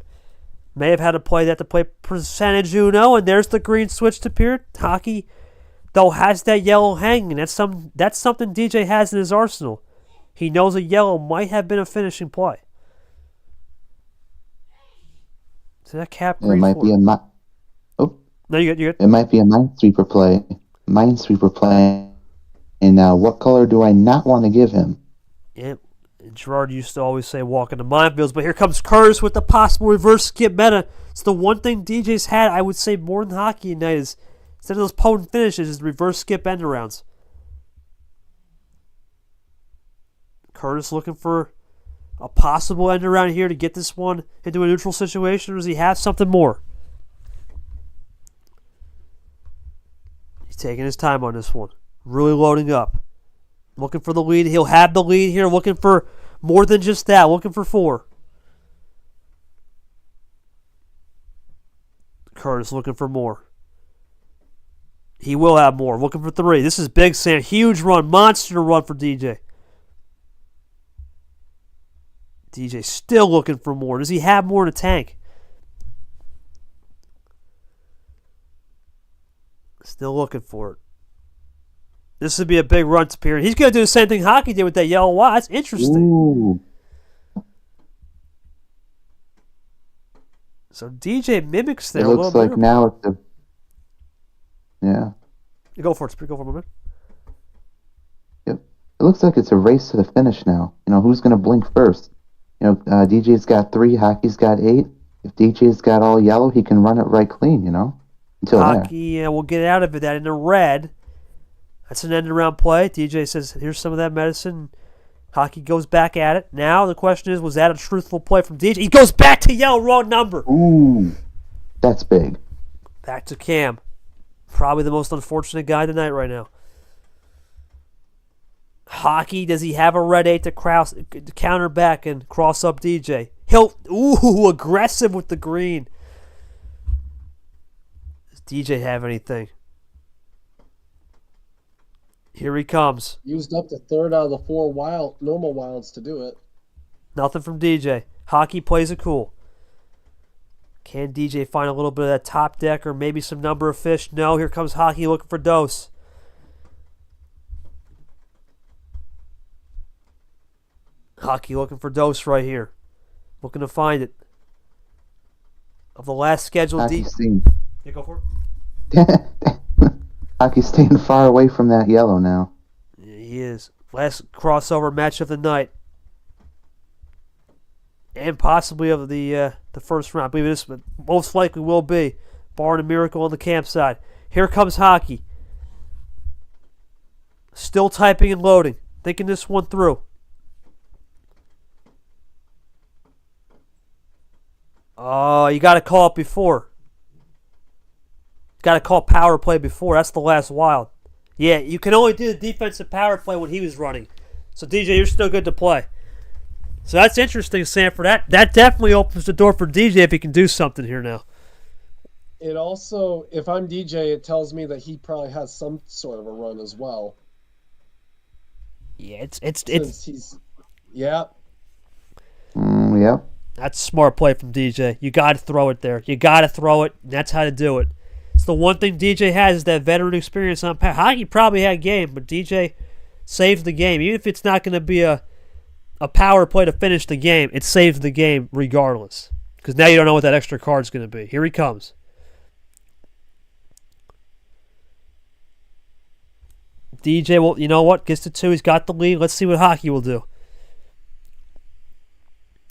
may have had to play that to play percentage Uno, and there's the green switch to Appear. Hockey, though, has that yellow hanging. That's something DJ has in his arsenal. He knows a yellow might have been a finishing play. So that cap green. It might be No, you good. It might be a Minesweeper play. And what color do I not want to give him? Yeah, Gerard used to always say walk into minefields, but here comes Kurtis with the possible reverse skip meta. It's the one thing DJ's had, I would say, more than Hockey tonight is, instead of those potent finishes, is reverse skip end arounds. Kurtis looking for a possible end around here to get this one into a neutral situation, or does he have something more? He's taking his time on this one. Really loading up. Looking for the lead. He'll have the lead here. Looking for more than just that. Looking for 4. Kurtis looking for more. He will have more. Looking for 3. This is big, Sam. Huge run. Monster run for DJ. DJ still looking for more. Does he have more in the tank? Still looking for it. This would be a big run to Appear. He's going to do the same thing Hockey did with that yellow wire. That's interesting. Ooh. So DJ mimics there. It looks like now it's a... Yeah. Go for it. Go for it, man. Yep. It looks like it's a race to the finish now. You know, who's going to blink first? You know, DJ's got 3, Hockey's got 8. If DJ's got all yellow, he can run it right clean, you know? Until Hockey will get out of it. That in the red. That's an end-around play. DJ says, here's some of that medicine. Hockey goes back at it. Now the question is, was that a truthful play from DJ? He goes back to yellow, wrong number. Ooh, that's big. Back to Cam. Probably the most unfortunate guy tonight right now. Hockey, does he have a red 8 to counter back and cross up DJ? Aggressive with the green. Does DJ have anything? Here he comes. Used up the 3rd out of the 4 normal wilds to do it. Nothing from DJ. Hockey plays it cool. Can DJ find a little bit of that top deck or maybe some number of fish? No, here comes Hockey looking for dose. Hockey looking for dose right here. Looking to find it. Of the last scheduled Yeah, go for it. Hockey's staying far away from that yellow now. Yeah, he is. Last crossover match of the night. And possibly of the first round. I believe this most likely will be. Barring a miracle on the campsite. Here comes Hockey. Still typing and loading. Thinking this one through. Oh, you got to call it before. Got to call power play before. That's the last wild. Yeah, you can only do the defensive power play when he was running. So, DJ, you're still good to play. So that's interesting, Sanford. That definitely opens the door for DJ if he can do something here now. It also, if I'm DJ, it tells me that he probably has some sort of a run as well. Yeah, yeah. Yep. That's a smart play from DJ. You got to throw it there. You got to throw it, and that's how to do it. It's the one thing DJ has is that veteran experience on power. Hockey probably had game, but DJ saves the game. Even if it's not going to be a power play to finish the game, it saves the game regardless. Because now you don't know what that extra card's going to be. Here he comes. DJ, well, you know what? Gets to 2. He's got the lead. Let's see what Hockey will do.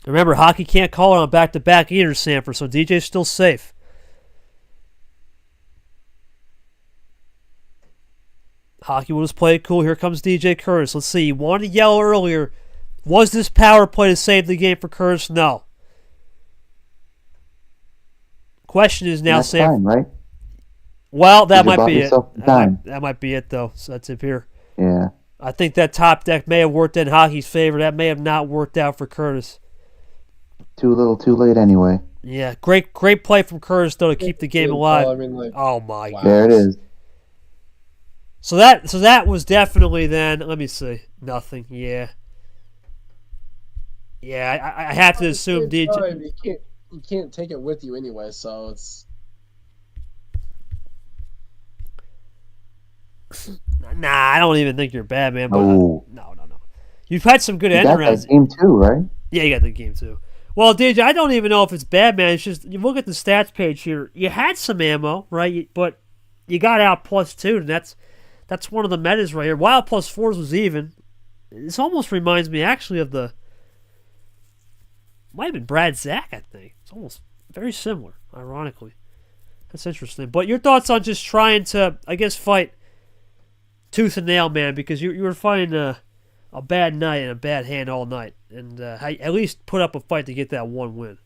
Remember, Hockey can't call it on back-to-back either, Sanford, so DJ's still safe. Hockey will just play it cool. Here comes DJ Kurtis. Let's see. He wanted yellow earlier. Was this power play to save the game for Kurtis? No. Question is now, That's Sanford. fine, right? Well, that You might bought be it. yourself time. That might be it, though. So that's it here. Yeah. I think that top deck may have worked in Hockey's favor. That may have not worked out for Kurtis. Too little, too late anyway. Yeah, great play from Kurtis, though, to keep the game alive. Oh, my God. There it is. So that was definitely then, let me see, nothing, yeah. Yeah, I have to assume DJ... You can't take it with you anyway, so it's... Nah, I don't even think you're bad, man. But Oh. No. You've had some good You end got rounds. that game too, right? Yeah, you got the game too. Well, DJ, I don't even know if it's bad, man. It's just, you look at the stats page here. You had some ammo, right? But you got out +2, and that's one of the metas right here. Wild +4s was even. This almost reminds me, actually, of the... Might have been Brad Zach, I think. It's almost very similar, ironically. That's interesting. But your thoughts on just trying to, I guess, fight tooth and nail, man, because you were fighting a bad night and a bad hand all night, and at least put up a fight to get that one win.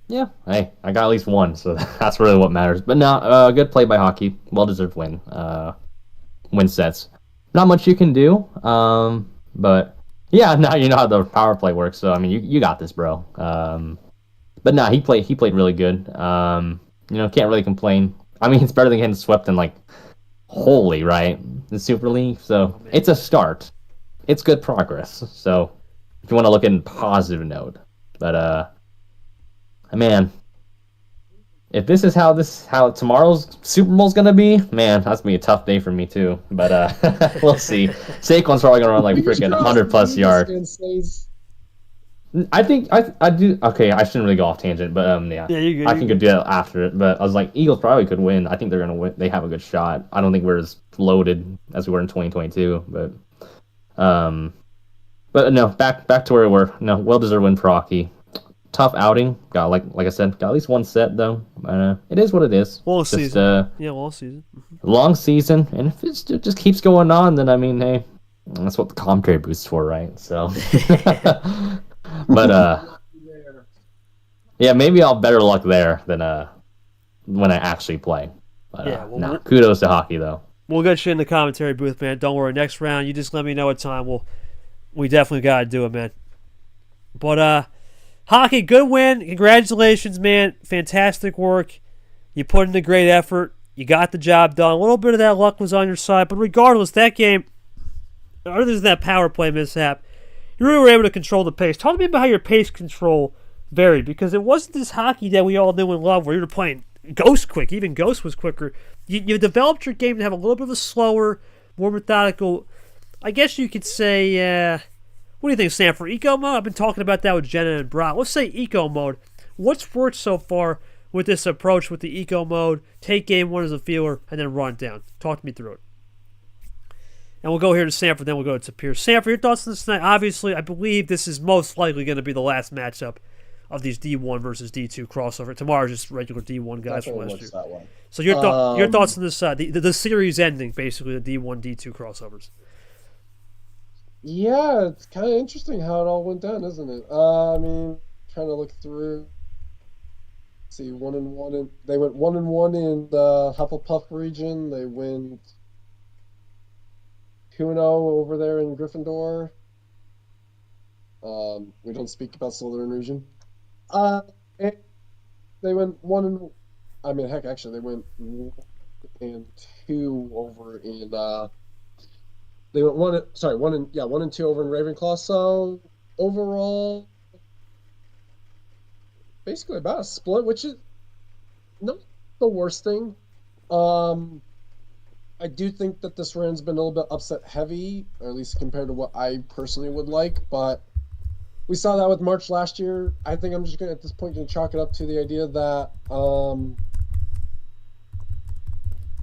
Yeah, hey, I got at least one, so that's really what matters. But no, good play by Hockey. Well-deserved win. Win sets. Not much you can do, but yeah, now you know how the power play works, so I mean, you got this, bro. But no, he played really good. Can't really complain. I mean, it's better than getting swept in, like, holy, right? The Super League, so it's a start. It's good progress, so if you want to look at a positive note. But, man, if this is how tomorrow's Super Bowl's gonna be, man, that's gonna be a tough day for me too. But we'll see. Saquon's probably gonna run like freaking 100+ yards. I think I do. Okay, I shouldn't really go off tangent, but yeah, I can go do that after it. But I was like, Eagles probably could win. I think they're gonna win. They have a good shot. I don't think we're as loaded as we were in 2022, but no, back to where we were. No, well-deserved win for Hockey. Tough outing. Got like I said, got at least one set though. It is what it is. Long season. Long season. Long season, and if it just keeps going on, then I mean, hey, that's what the commentary boost's for, right? So, but yeah, maybe I'll better luck there than when I actually play. But kudos to Hockey though. We'll get you in the commentary booth, man. Don't worry. Next round, you just let me know what time. We definitely got to do it, man. But Hockey, good win. Congratulations, man. Fantastic work. You put in a great effort. You got the job done. A little bit of that luck was on your side, but regardless, that game, other than that power play mishap, you really were able to control the pace. Talk to me about how your pace control Very, because it wasn't this hockey that we all knew and loved where you were playing Ghost quick. Even Ghost was quicker. You developed your game to have a little bit of a slower, more methodical, I guess you could say, what do you think, Sam, for eco mode? I've been talking about that with Jenna and Brock. Let's say eco mode. What's worked so far with this approach with the eco mode? Take game one as a feeler and then run it down. Talk me through it. And we'll go here to Sanford, then we'll go to Pierce. Sanford, your thoughts on this tonight? Obviously, I believe this is most likely going to be the last matchup of these D1 versus D2 crossover. Tomorrow's just regular D1 guys from last year. That way. So your thoughts on this, the series ending, basically, the D1, D2 crossovers. Yeah, it's kind of interesting how it all went down, isn't it? I mean, trying to look through. See, they went 1-1 in the HufflePuff region. They went 2-0 over there in Gryffindor. We don't speak about Slytherin region. And they went actually, they went 1-2 over in. They went 1-2 over in Ravenclaw. So overall, basically about a split, which is not the worst thing. I do think that this round's been a little bit upset heavy, or at least compared to what I personally would like, but we saw that with March last year. I think I'm just going to, at this point, going to chalk it up to the idea that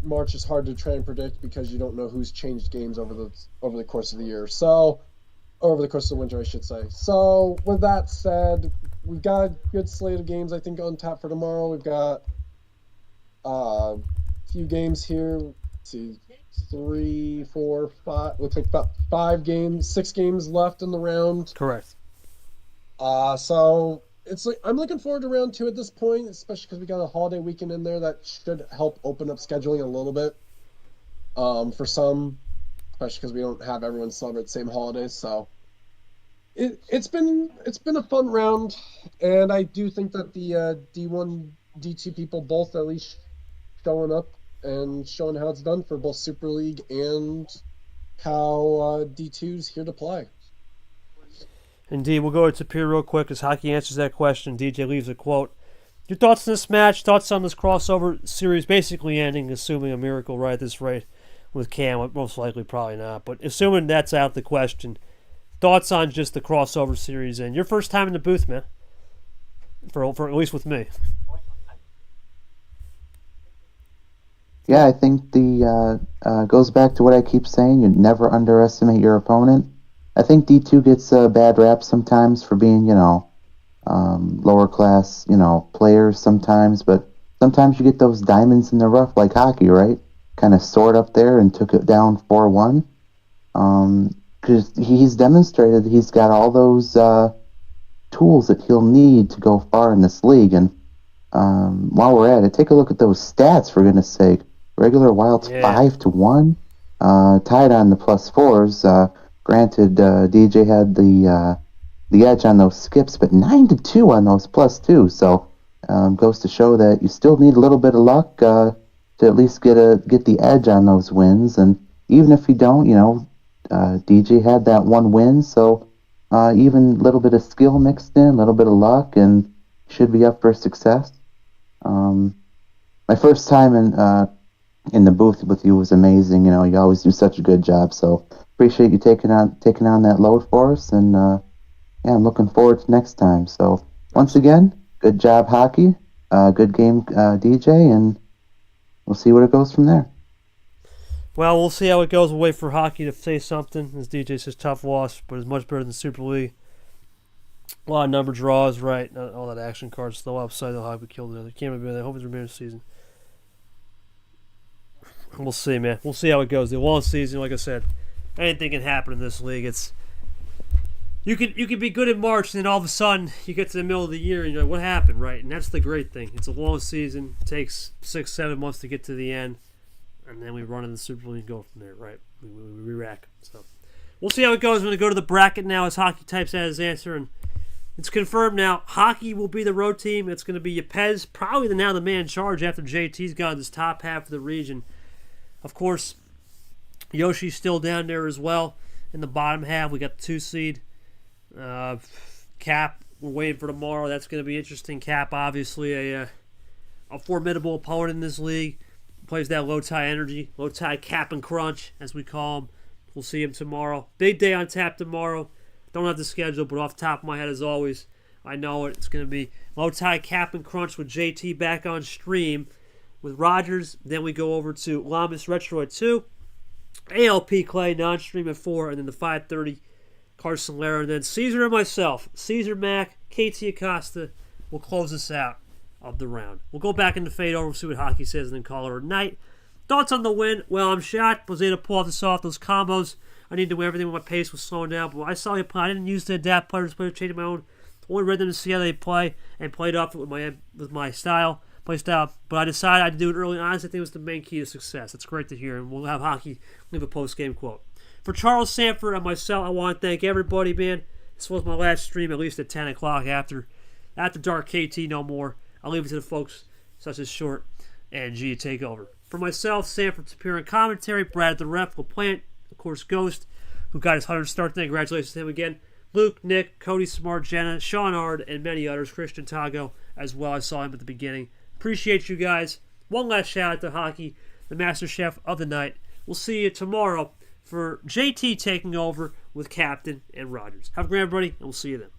March is hard to try and predict because you don't know who's changed games over the course of the year. So, or over the course of the winter, I should say. So, with that said, we've got a good slate of games, I think, on tap for tomorrow. We've got a few games here. Let's see, 3, 4, 5. Looks like about 6 games left in the round. Correct. So it's like I'm looking forward to round 2 at this point, especially because we got a holiday weekend in there that should help open up scheduling a little bit. For some, especially because we don't have everyone celebrate the same holidays. So it's been a fun round, and I do think that the D1, D2 people both at least showing up and showing how it's done for both Super League and how D2's here to play. Indeed, we'll go to Pierre real quick as Hockey answers that question. DJ leaves a quote. Your thoughts on this match, thoughts on this crossover series basically ending, assuming a miracle right at this rate with Cam, most likely probably not, but assuming that's out the question, thoughts on just the crossover series and your first time in the booth, man, for at least with me. Yeah, I think the goes back to what I keep saying. You never underestimate your opponent. I think D2 gets a bad rap sometimes for being, lower class, players sometimes, but sometimes you get those diamonds in the rough like hockey, right? Kind of soared up there and took it down 4-1. Because he's demonstrated that he's got all those tools that he'll need to go far in this league. And while we're at it, take a look at those stats, for goodness sake. Regular Wild's 5-1, tied on the +4s. Granted, DJ had the edge on those skips, but 9-2 on those +2. So goes to show that you still need a little bit of luck to at least get the edge on those wins. And even if you don't, DJ had that one win, so even a little bit of skill mixed in, a little bit of luck, and should be up for success. My first time in the booth with you was amazing. You always do such a good job. So appreciate you taking on that load for us, and I'm looking forward to next time. So once again, good job, hockey. Good game, DJ, and we'll see where it goes from there. Well, we'll see how it goes. We'll wait for hockey to say something. As DJ says, tough loss, but it's much better than Super League. A lot of number draws, right? Not all that action cards still upside. The hockey killed the other. Can't remember that. I hope it's remaining season. We'll see, man. We'll see how it goes. The long season, like I said, anything can happen in this league. It's you could be good in March, and then all of a sudden you get to the middle of the year, and you're like, what happened, right? And that's the great thing. It's a long season. It takes 6-7 months to get to the end, and then we run in the Super League and go from there, right? We re-rack. So we'll see how it goes. I'm going to go to the bracket now as Hockey types out his answer, and it's confirmed now. Hockey will be the road team. It's going to be Yepez, probably now the man in charge after JT's gone this top half of the region. Of course, Yoshi's still down there as well. In the bottom half, we got the 2 seed. Cap We're waiting for tomorrow. That's going to be interesting. Cap, obviously, a formidable opponent in this league. Plays that low tie energy, low tie cap and crunch, as we call him. We'll see him tomorrow. Big day on tap tomorrow. Don't have the schedule, but off the top of my head, as always, I know it. It's going to be low tie cap and crunch with JT back on stream with Rogers. Then we go over to Lamas Retro at 2. ALP Clay non-stream at 4. And then the 5:30 Carson Lara. And then Caesar and myself, Caesar Mack, KT Acosta, will close us out of the round. We'll go back into fade over, see what hockey says, and then call it a night. Thoughts on the win? Well, I'm shocked. Was able to pull this off. Those combos, I need to do everything when my pace was slowing down. But I saw you play. I didn't use the adapt players, changing my own. Only read them to see how they play and played off it with my style, play style. But I decided I'd do it early. Honestly, I think it was the main key to success. It's great to hear, and we'll have hockey. Leave a post-game quote. For Charles Sanford and myself, I want to thank everybody, man. This was my last stream, at least at 10 o'clock after dark. KT no more. I'll leave it to the folks such as Short and G to take over. For myself, Sanford's appearing commentary, Brad at the ref, LaPlante, of course, Ghost, who got his 100th start today. Congratulations to him again. Luke, Nick, Cody Smart, Jenna, Sean Ard, and many others. Christian Tago as well. I saw him at the beginning. Appreciate you guys. One last shout out to hockey, the master chef of the night. We'll see you tomorrow for JT taking over with Captain and Rogers. Have a great everybody, and we'll see you then.